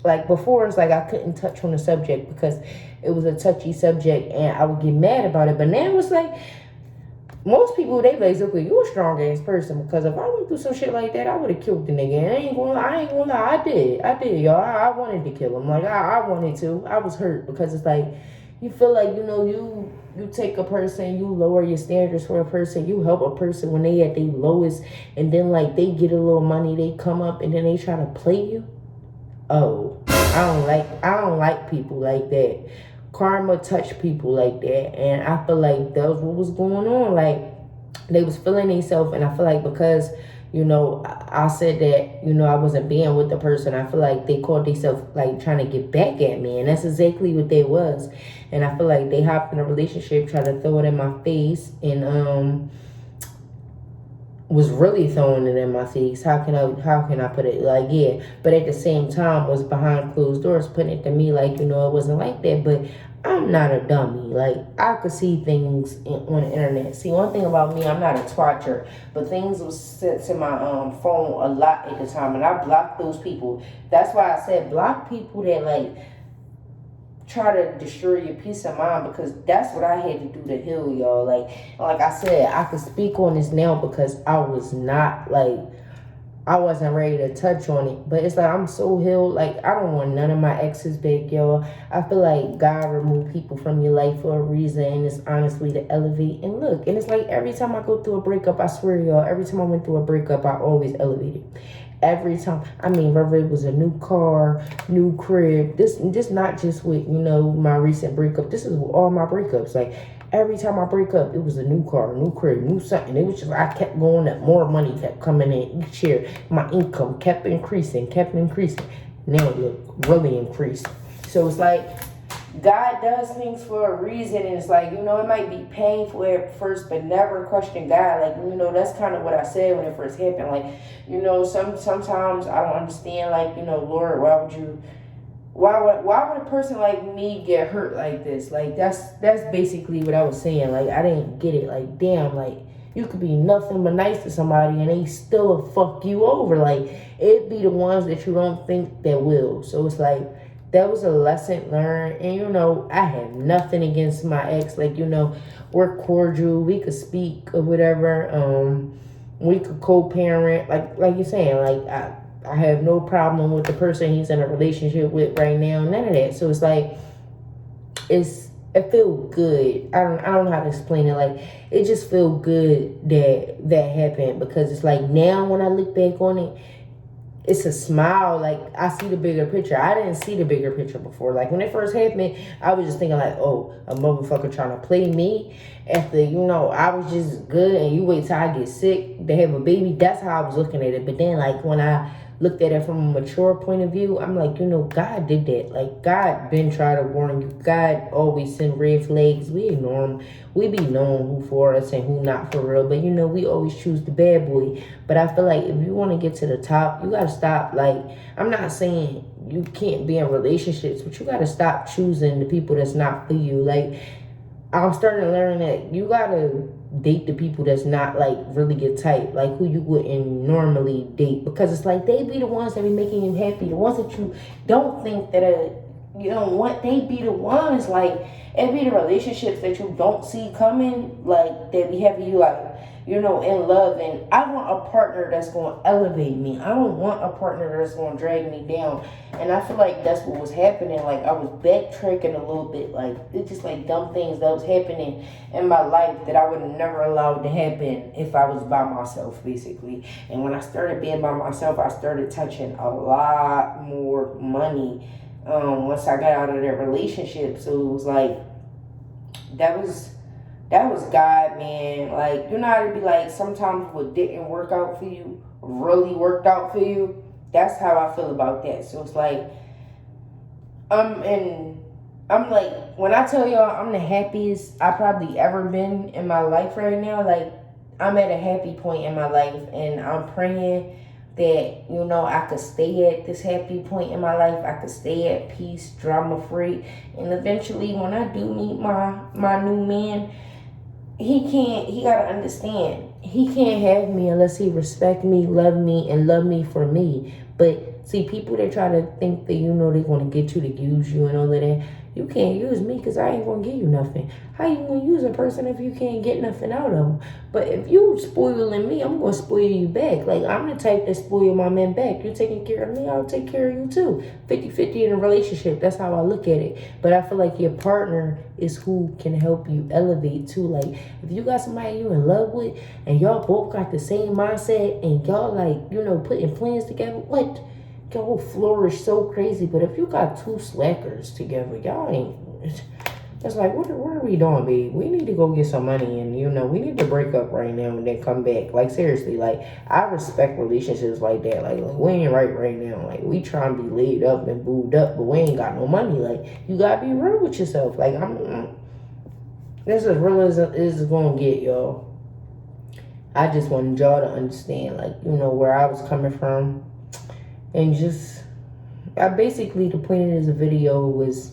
Like, before, it's like I couldn't touch on the subject because it was a touchy subject and I would get mad about it. But now it's like, most people, they basically, you a strong ass person, because if I went through some shit like that, I would have killed the nigga. And I ain't gonna lie, I did, y'all. I wanted to kill him. Like, I wanted to. I was hurt because it's like, you feel like, you take a person, you lower your standards for a person, you help a person when they at their lowest, and then like they get a little money, they come up and then they try to play you. Oh, I don't like people like that. Karma touch people like that, and I feel like that was what was going on. Like, they was feeling themselves, and I feel like because I said that I wasn't being with the person, I feel like they called themselves like trying to get back at me, and that's exactly what they was. And I feel like they hopped in a relationship, tried to throw it in my face, and was really throwing it in my face. How can I put it? Like, yeah, but at the same time was behind closed doors putting it to me like, it wasn't like that. But I'm not a dummy. Like, I could see things on the internet. See, one thing about me, I'm not a twatcher, but things was sent to my phone a lot at the time, and I blocked those people. That's why I said block people that like try to destroy your peace of mind, because that's what I had to do to heal, y'all. Like I said, I could speak on this now because I wasn't ready to touch on it. But it's like, I'm so healed. Like, I don't want none of my exes back, y'all. I feel like God removed people from your life for a reason, and it's honestly to elevate. And look, and it's like every time I go through a breakup, I swear, y'all, every time I went through a breakup, I always elevated. Every time. I mean, whether it was a new car, new crib, this not just with, my recent breakup. This is with all my breakups. Like, every time I break up, it was a new car, new crib, new something. It was just, I kept going up. More money kept coming in each year. My income kept increasing. Now it look really increased. So it's like, God does things for a reason, and it's like, it might be painful at first, but never question God. Like, that's kind of what I said when it first happened. Like, sometimes I don't understand, like, Lord, why would a person like me get hurt like this? Like, that's basically what I was saying. Like, I didn't get it. Like, damn, like, you could be nothing but nice to somebody and they still fuck you over. Like, it be the ones that you don't think that will. So it's like, that was a lesson learned. And I have nothing against my ex. Like, we're cordial, we could speak or whatever. We could co-parent, like you're saying. Like, I have no problem with the person he's in a relationship with right now. None of that. So it's like, it feels good. I don't know how to explain it. Like, it just feels good that happened, because it's like, now when I look back on it, it's a smile. Like, I see the bigger picture. I didn't see the bigger picture before. Like, when it first happened, I was just thinking like, oh, a motherfucker trying to play me after, I was just good, and you wait till I get sick to have a baby. That's how I was looking at it. But then, like, when I looked at it from a mature point of view, I'm like, God did that. Like, God been trying to warn you. God always send red flags. We ignore them. We be knowing who for us and who not for real. But, we always choose the bad boy. But I feel like if you want to get to the top, you got to stop. Like, I'm not saying you can't be in relationships, but you got to stop choosing the people that's not for you. Like, I'm starting to learn that you got to date the people that's not like really your type, like who you wouldn't normally date, because it's like they be the ones that be making you happy. The ones that you don't think that you don't want, they be the ones. Like, it be the relationships that you don't see coming, like they be having you like, in love. And I want a partner that's going to elevate me. I don't want a partner that's going to drag me down. And I feel like that's what was happening. Like, I was backtracking a little bit. Like, it's just like dumb things that was happening in my life that I would have never allowed to happen if I was by myself, basically. And when I started being by myself, I started touching a lot more money once I got out of that relationship. So it was like, that was God, man. Like, how to be like, sometimes what didn't work out for you really worked out for you. That's how I feel about that. So it's like, I'm like, when I tell y'all I'm the happiest I probably ever been in my life right now, like, I'm at a happy point in my life, and I'm praying that, you know, I could stay at this happy point in my life. I could stay at peace, drama free, and eventually when I do meet my new man, he gotta understand, he can't have me unless he respect me, and love me for me. But see, people that try to think that, you know, they want to get you to use you and all of that, you can't use me because I ain't gonna give you nothing. How you gonna use a person if you can't get nothing out of them? But if you spoiling me, I'm gonna spoil you back. Like, I'm the type that spoil my man back. You taking care of me, I'll take care of you too. 50-50 in a relationship. That's how I look at it. But I feel like your partner is who can help you elevate too. Like, if you got somebody you in love with and y'all both got the same mindset and y'all, like, you know, putting plans together, what? Y'all flourish so crazy. But if you got two slackers together, y'all ain't. It's like, what are we doing, babe? We need to go get some money, and, you know, we need to break up right now and then come back. Like, seriously, like, I respect relationships like that. Like we ain't right now. Like, we trying to be laid up and booed up, but we ain't got no money. Like, you gotta be real with yourself. Like, this is as real as it's gonna get, y'all. I just wanted y'all to understand, like, you know, where I was coming from. And just, basically, the point of this video was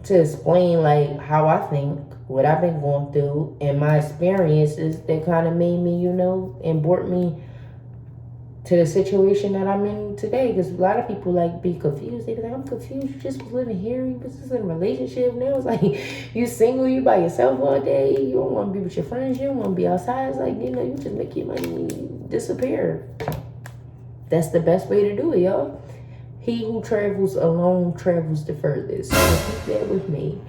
to explain, like, how I think, what I've been going through, and my experiences that kind of made me, you know, and brought me to the situation that I'm in today. Because a lot of people, like, be confused. They be like, I'm confused. You just was living here. You was just in a relationship. Now it's like, you single, you by yourself all day. You don't want to be with your friends. You don't want to be outside. It's like, you know, you just make your money disappear. That's the best way to do it, y'all. He who travels alone travels the furthest. So keep that with me.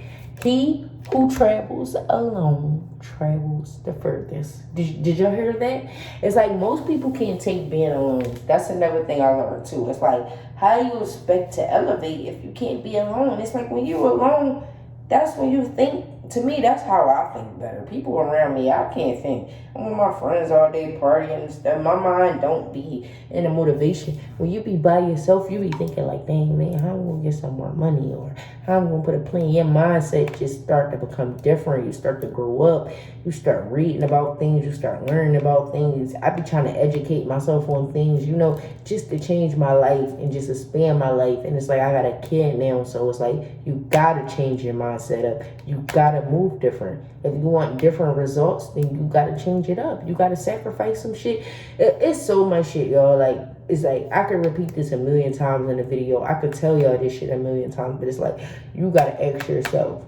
He who travels alone travels the furthest. Did y'all hear that? It's like most people can't take being alone. That's another thing I learned too. It's like, how do you expect to elevate if you can't be alone? It's like when you're alone, that's when you think. To me, that's how I think better. People around me, I can't think. I'm with my friends all day partying and stuff. My mind don't be in the motivation. When you be by yourself, you be thinking like, dang, man, how I'm going to get some more money? Or how I'm going to put a plan. Your mindset just start to become different. You start to grow up. You start reading about things. You start learning about things. I be trying to educate myself on things, you know, just to change my life and just expand my life. And it's like, I got a kid now, so it's like, you got to change your mindset up. You got to move different. If you want different results, then you got to change it up. You got to sacrifice some shit. It's so much shit, y'all. Like, it's like, I could repeat this a million times in a video. I could tell y'all this shit a million times, but it's like, you got to ask yourself,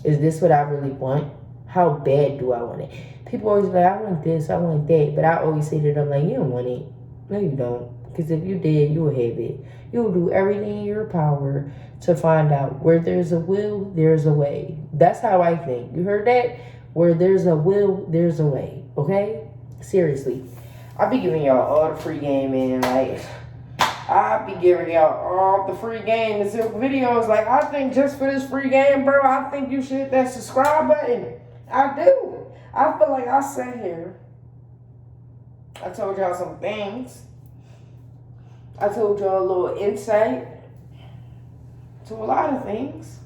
is this what I really want? How bad do I want it? People always like, I want this, I want that. But I always say to them, like, you don't want it. No, you don't. Because if you did, you will have it. You'll do everything in your power to find out where there's a will, there's a way. That's how I think. You heard that? Where there's a will, there's a way. Okay? Seriously. I'll be giving y'all all the free game, man. Like, I'll be giving y'all all the free game. This videos. Like, I think just for this free game, bro, I think you should hit that subscribe button. I do. I feel like I sat here. I told y'all some things. I told y'all a little insight to a lot of things.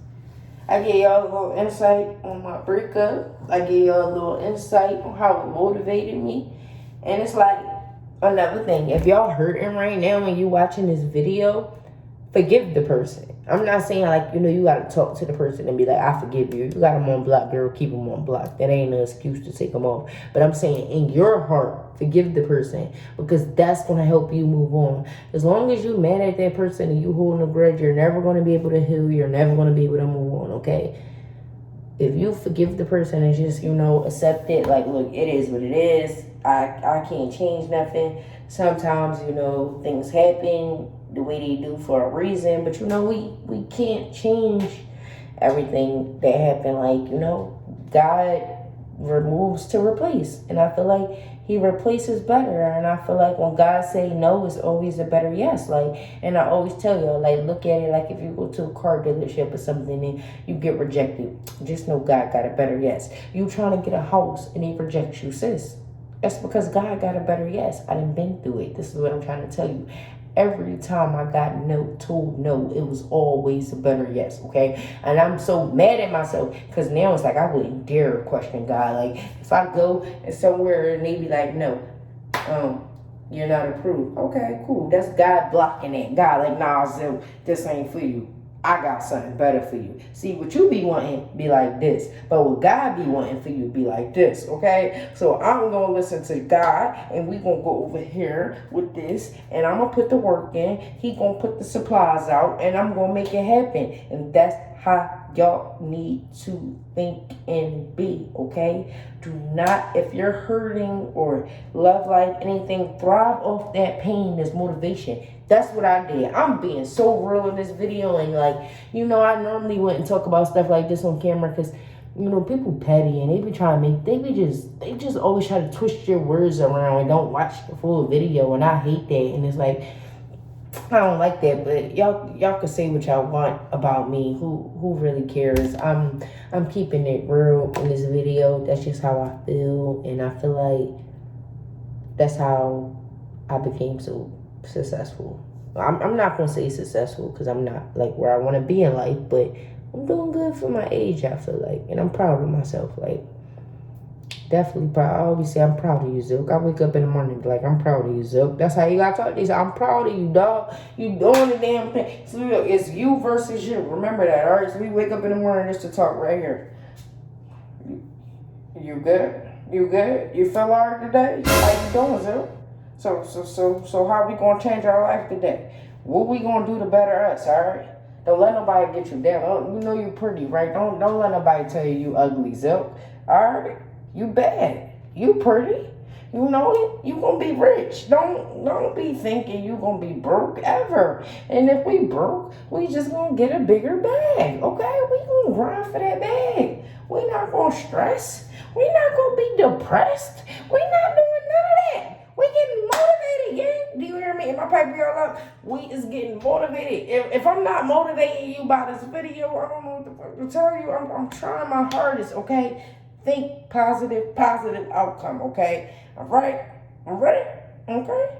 I gave y'all a little insight on my breakup. I gave y'all a little insight on how it motivated me. And it's like, another thing, if y'all hurting right now when you watching this video, forgive the person. I'm not saying, like, you know, you got to talk to the person and be like, I forgive you. You got them on block, girl, keep them on block. That ain't no excuse to take them off. But I'm saying, in your heart, forgive the person, because that's going to help you move on. As long as you mad at that person and you holding a grudge, you're never going to be able to heal. You're never going to be able to move on, okay? If you forgive the person and just, you know, accept it, like, look, it is what it is. I can't change nothing. Sometimes, you know, things happen the way they do for a reason, but, you know, we can't change everything that happened. Like, you know, God removes to replace, and I feel like he replaces better. And I feel like when God say no, it's always a better yes. Like, and I always tell y'all, like, look at it like if you go to a car dealership or something and you get rejected, just know God got a better yes. You trying to get a house and he rejects you, sis, that's because God got a better yes. I done been through it. This is what I'm trying to tell you. Every time I got told no, it was always a better yes, okay? And I'm so mad at myself because now it's like I wouldn't dare question God. Like, if I go somewhere and they be like, no, you're not approved. Okay, cool. That's God blocking it. God like, nah, so this ain't for you. I got something better for you. See, what you be wanting be like this, but what God be wanting for you be like this, okay? So I'm going to listen to God, and we going to go over here with this, and I'm going to put the work in. He going to put the supplies out, and I'm going to make it happen. And that's how y'all need to think and be, okay? Do not, if you're hurting or love life, anything, thrive off that pain as motivation. That's what I did. I'm being so real in this video, and like, you know, I normally wouldn't talk about stuff like this on camera because, you know, people petty and they be trying to make, they just always try to twist your words around and don't watch the full video, and I hate that. And it's like, I don't like that, but y'all can say what y'all want about me. Who really cares? I'm keeping it real in this video. That's just how I feel, and I feel like that's how I became so successful. I'm not gonna say successful because I'm not like where I want to be in life, but I'm doing good for my age, I feel like, and I'm proud of myself. Like, definitely proud. I always say I'm proud of you, Zook. I wake up in the morning and be like, I'm proud of you, Zook. That's how you gotta talk to these. I'm proud of you, dog. You doing the damn thing. So it's you versus you. Remember that, all right? So we wake up in the morning just to talk right here. You good? You good? You feel all right today? How you doing, Zook? So how we gonna change our life today? What we gonna do to better us, all right? Don't let nobody get you down. You know you're pretty, right? Don't let nobody tell you ugly, Zook. All right? You bad. You pretty. You know it. You gonna be rich. Don't be thinking you gonna be broke ever. And if we broke, we just gonna get a bigger bag. Okay? We gonna grind for that bag. We not gonna stress. We not gonna be depressed. We not doing none of that. We getting motivated, gang. Do you hear me? Am I piping y'all up? We is getting motivated. If I'm not motivating you by this video, I don't know what the fuck to tell you. I'm trying my hardest, okay? Think positive outcome, okay? All right? I'm ready? Okay?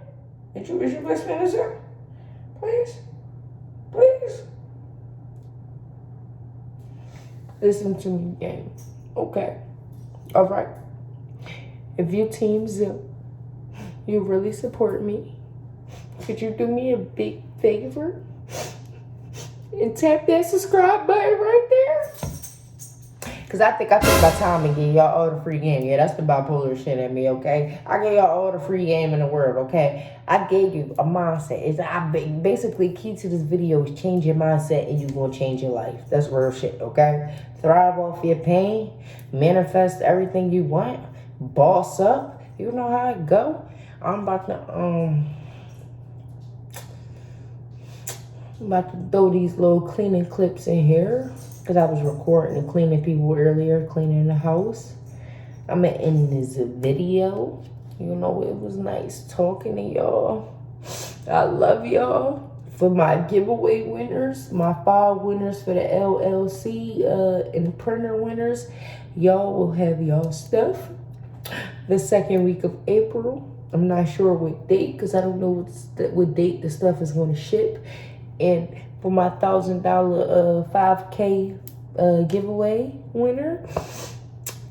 Is you listening to this? Please? Please? Listen to me, gang. Okay. All right. If you team Zip, you really support me, could you do me a big favor and tap that subscribe button right there? Because I think I took my time and gave y'all all the free game. Yeah, that's the bipolar shit in me, okay? I gave y'all all the free game in the world, okay? I gave you a mindset. Basically, key to this video is change your mindset and you're going to change your life. That's real shit, okay? Thrive off your pain. Manifest everything you want. Boss up. You know how it go. I'm about to throw these little cleaning clips in here because I was recording and cleaning people earlier, cleaning the house. I'm gonna end this video. You know, it was nice talking to y'all. I love y'all. For my giveaway winners, my 5 winners for the LLC and printer winners, y'all will have y'all stuff the 2nd week of April. I'm not sure what date because I don't know what date the stuff is going to ship. And for my $1,000 5K giveaway winner,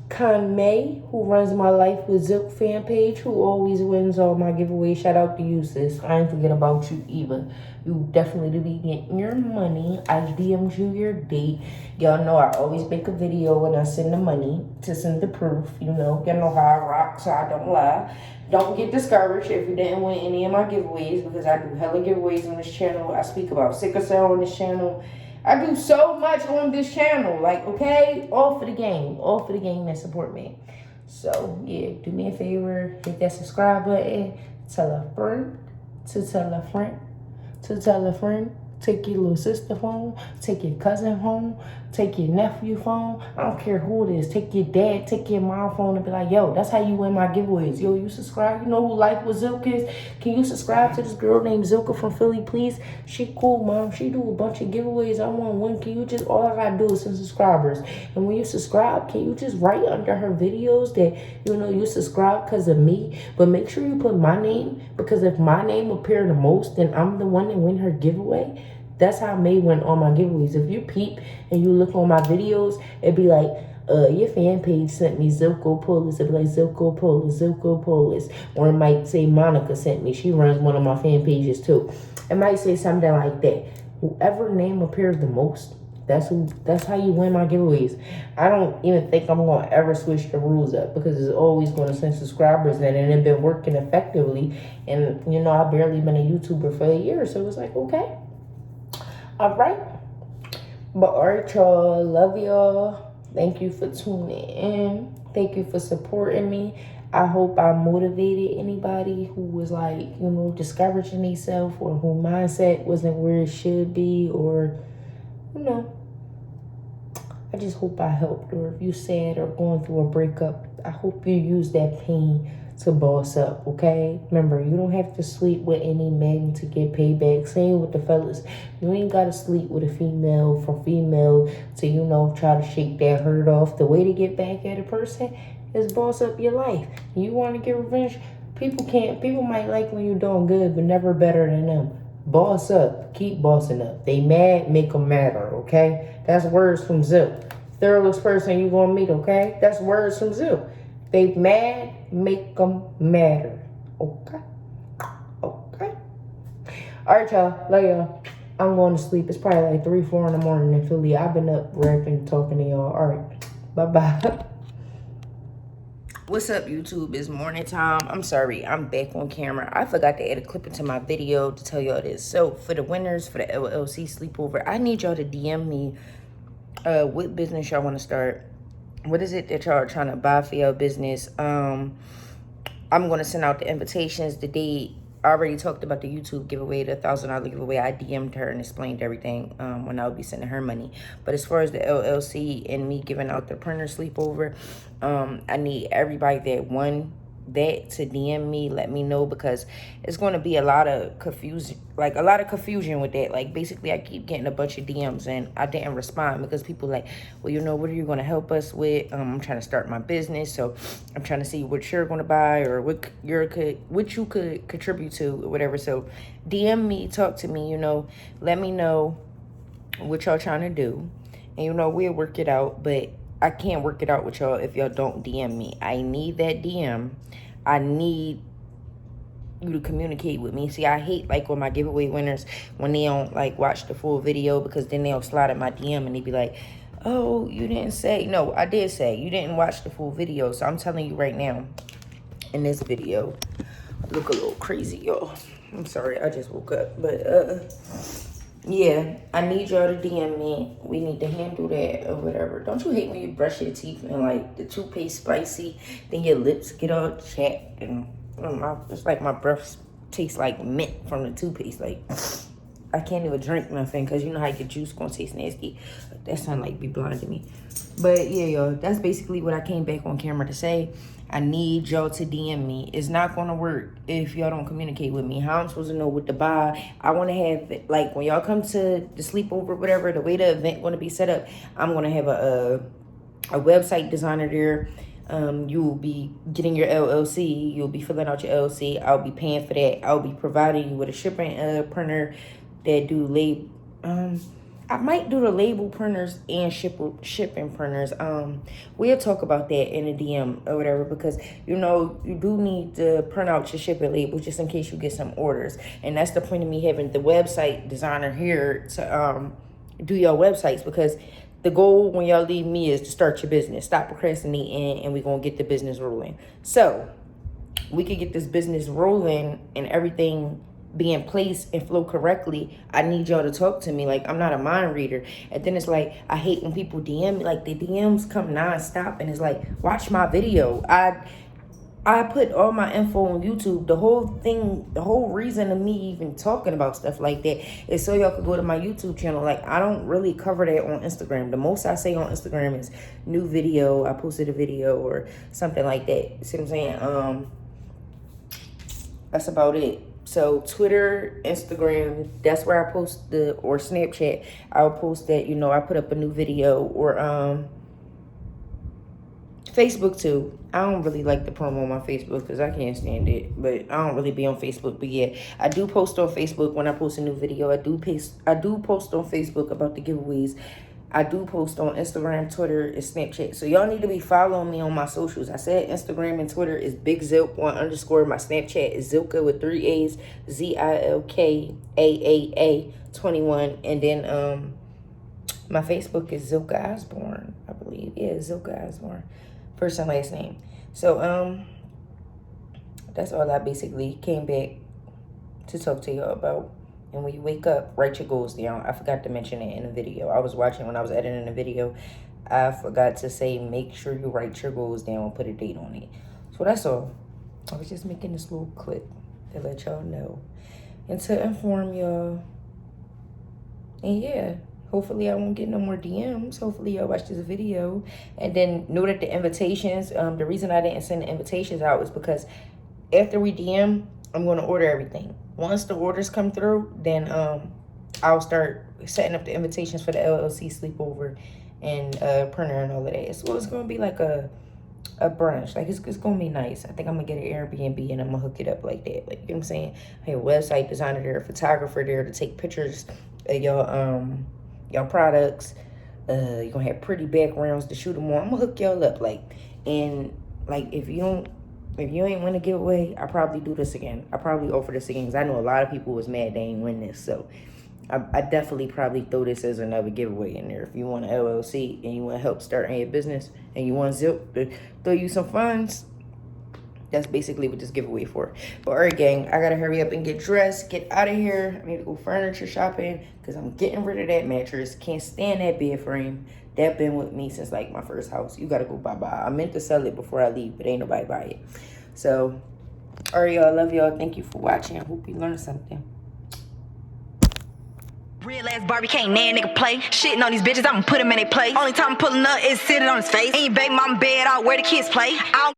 Con May, who runs my Life with Zook fan page, who always wins all my giveaways. Shout out to you, sis. I ain't forget about you either. You definitely be getting your money. I DM'd you your date. Y'all know I always make a video when I send the money to send the proof. You know, y'all know how I rock, so I don't lie. Don't get discouraged if you didn't win any of my giveaways because I do hella giveaways on this channel. I speak about sickle cell on this channel. I do so much on this channel. Like, okay, all for the game. All for the game that support me. So, yeah, do me a favor. Hit that subscribe button. Tell a friend to tell a friend to tell a friend Take your little sister phone, take your cousin phone, take your nephew phone. I don't care who it is. Take your dad, take your mom phone and be like, yo, that's how you win my giveaways. Yo, you subscribe? You know who Life with Zilk is? Can you subscribe to this girl named Zilka from Philly, please? She cool, mom. She do a bunch of giveaways. I want one. Can you just, all I gotta do is send subscribers. And when you subscribe, can you just write under her videos that, you know, you subscribe because of me? But make sure you put my name, because if my name appear the most, then I'm the one that win her giveaway. That's how I may win all my giveaways. If you peep and you look on my videos, it'd be like, your fan page sent me Zilko Polis. It'd be like Zilko Polis, Zilko Polis. Or it might say Monica sent me. She runs one of my fan pages too. It might say something like that. Whoever name appears the most, that's how you win my giveaways. I don't even think I'm gonna ever switch the rules up, because it's always gonna send subscribers in, and it's been working effectively. And you know, I've barely been a YouTuber for a year, so it's like, okay. All right. But all right, y'all. Love y'all. Thank you for tuning in. Thank you for supporting me. I hope I motivated anybody who was like, you know, discouraging themselves, or who mindset wasn't where it should be, or, you know, I just hope I helped. Or if you sad or going through a breakup, I hope you use that pain to boss up, okay? Remember, you don't have to sleep with any men to get payback. Same with the fellas. You ain't got to sleep with a female from female to, you know, try to shake that hurt off. The way to get back at a person is boss up your life. You want to get revenge? People might like when you're doing good, but never better than them. Boss up. Keep bossing up. They mad, make them madder, okay? That's words from Zip. Thorough person you gonna meet, okay? That's words from Zip. They mad, make them madder. Okay? Okay? All right, y'all. Love y'all. I'm going to sleep. It's probably like 3, 4 in the morning in Philly. I've been up rapping, talking to y'all. All right. Bye-bye. What's up, YouTube? It's morning time. I'm sorry. I'm back on camera. I forgot to add a clip into my video to tell y'all this. So, for the winners, for the LLC sleepover, I need y'all to DM me what business y'all want to start. What is it that y'all are trying to buy for your business? I'm going to send out the invitations. The date, I already talked about the YouTube giveaway, the $1,000 giveaway. I DM'd her and explained everything when I would be sending her money. But as far as the LLC and me giving out the printer sleepover, I need everybody that won that to DM me, let me know, because it's going to be a lot of confusion with that. Like, basically, I keep getting a bunch of DMs and I didn't respond because people like, well, you know, what are you going to help us with? I'm trying to start my business, so I'm trying to see what you're going to buy, or what you could contribute to, or whatever. So DM me, talk to me, you know, let me know what y'all trying to do, and you know, we'll work it out. But I can't work it out with y'all if y'all don't DM me. I need that DM. I need you to communicate with me. See, I hate, like, with my giveaway winners, when they don't, like, watch the full video, because then they'll slide in my DM and they be like, oh, you didn't say. No, I did say. You didn't watch the full video. So I'm telling you right now, in this video, I look a little crazy, y'all. I'm sorry, I just woke up. But, yeah, I need y'all to DM me. We need to handle that or whatever. Don't you hate when you brush your teeth and, like, the toothpaste spicy, then your lips get all chapped, and it's like my breath tastes like mint from the toothpaste. Like, I can't even drink nothing, because you know how your juice gonna taste nasty. That sound like be blinding me. But yeah, y'all, that's basically what I came back on camera to say. I need y'all to DM me. It's not gonna work if y'all don't communicate with me. How I'm supposed to know what to buy? I want to have it, like, when y'all come to the sleepover, whatever, the way the event gonna be set up, I'm gonna have a website designer there. You will be getting your LLC. You'll be filling out your LLC. I'll be paying for that. I'll be providing you with a shipping printer that do label. I might do the label printers and shipping printers. We'll talk about that in a DM or whatever, because, you know, you do need to print out your shipping labels just in case you get some orders. And that's the point of me having the website designer here to do your websites, because the goal when y'all leave me is to start your business. Stop procrastinating, and we're going to get the business rolling. So we could get this business rolling and everything be in place and flow correctly. I need y'all to talk to me. Like, I'm not a mind reader. And then it's like, I hate when people DM me. Like, the DMs come nonstop, and it's like, watch my video. I put all my info on YouTube. The whole thing, the whole reason of me even talking about stuff like that is so y'all could go to my YouTube channel. Like, I don't really cover that on Instagram. The most I say on Instagram is new video, I posted a video or something like that. See what I'm saying? That's about it. So Twitter, Instagram, that's where I post or Snapchat, I'll post that, you know, I put up a new video, or Facebook too. I don't really like the promo on my Facebook because I can't stand it. But I don't really be on Facebook. But yeah, I do post on Facebook when I post a new video. I do post on Facebook about the giveaways. I do post on Instagram, Twitter, and Snapchat. So y'all need to be following me on my socials. I said Instagram and Twitter is Big Zilk 1_. My Snapchat is Zilka with 3 A's, ZILKAAA 21. And then my Facebook is Zilka Osborne, I believe. Yeah, Zilka Osborne. First and last name. So that's all I basically came back to talk to y'all about. And when you wake up, write your goals down. I forgot to mention it in the video. I was watching when I was editing the video. I forgot to say, make sure you write your goals down and put a date on it. So that's all. I was just making this little clip to let y'all know and to inform y'all. And yeah, hopefully I won't get no more DMs. Hopefully y'all watch this video. And then know that the invitations, the reason I didn't send the invitations out is because after we DM, I'm going to order everything. Once the orders come through, then I'll start setting up the invitations for the LLC sleepover and printer and all of that. So it's going to be like a brunch. Like, it's going to be nice. I think I'm going to get an Airbnb and I'm going to hook it up like that. Like, you know what I'm saying? I have a website designer there, a photographer there to take pictures of y'all products. You're going to have pretty backgrounds to shoot them on. I'm going to hook y'all up. Like, and like, if you ain't win a giveaway, I'll probably do this again. I'll probably offer this again because I know a lot of people was mad they ain't win this. So I definitely probably throw this as another giveaway in there. If you want an LLC and you want to help start your business and you want Zip to throw you some funds, that's basically what this giveaway for. But all right, gang, I got to hurry up and get dressed, get out of here. I need to go furniture shopping because I'm getting rid of that mattress. Can't stand that bed frame. That been with me since like my first house. You gotta go bye-bye. I meant to sell it before I leave, but ain't nobody buy it. So, all right, y'all. Love y'all. Thank you for watching. I hope you learned something. Real ass Barbie can't nan nigga play. Shitting on these bitches, I'ma put him in their place. Only time I'm pulling up is sitting on his face. Ain't baby mama bed out where the kids play. I don't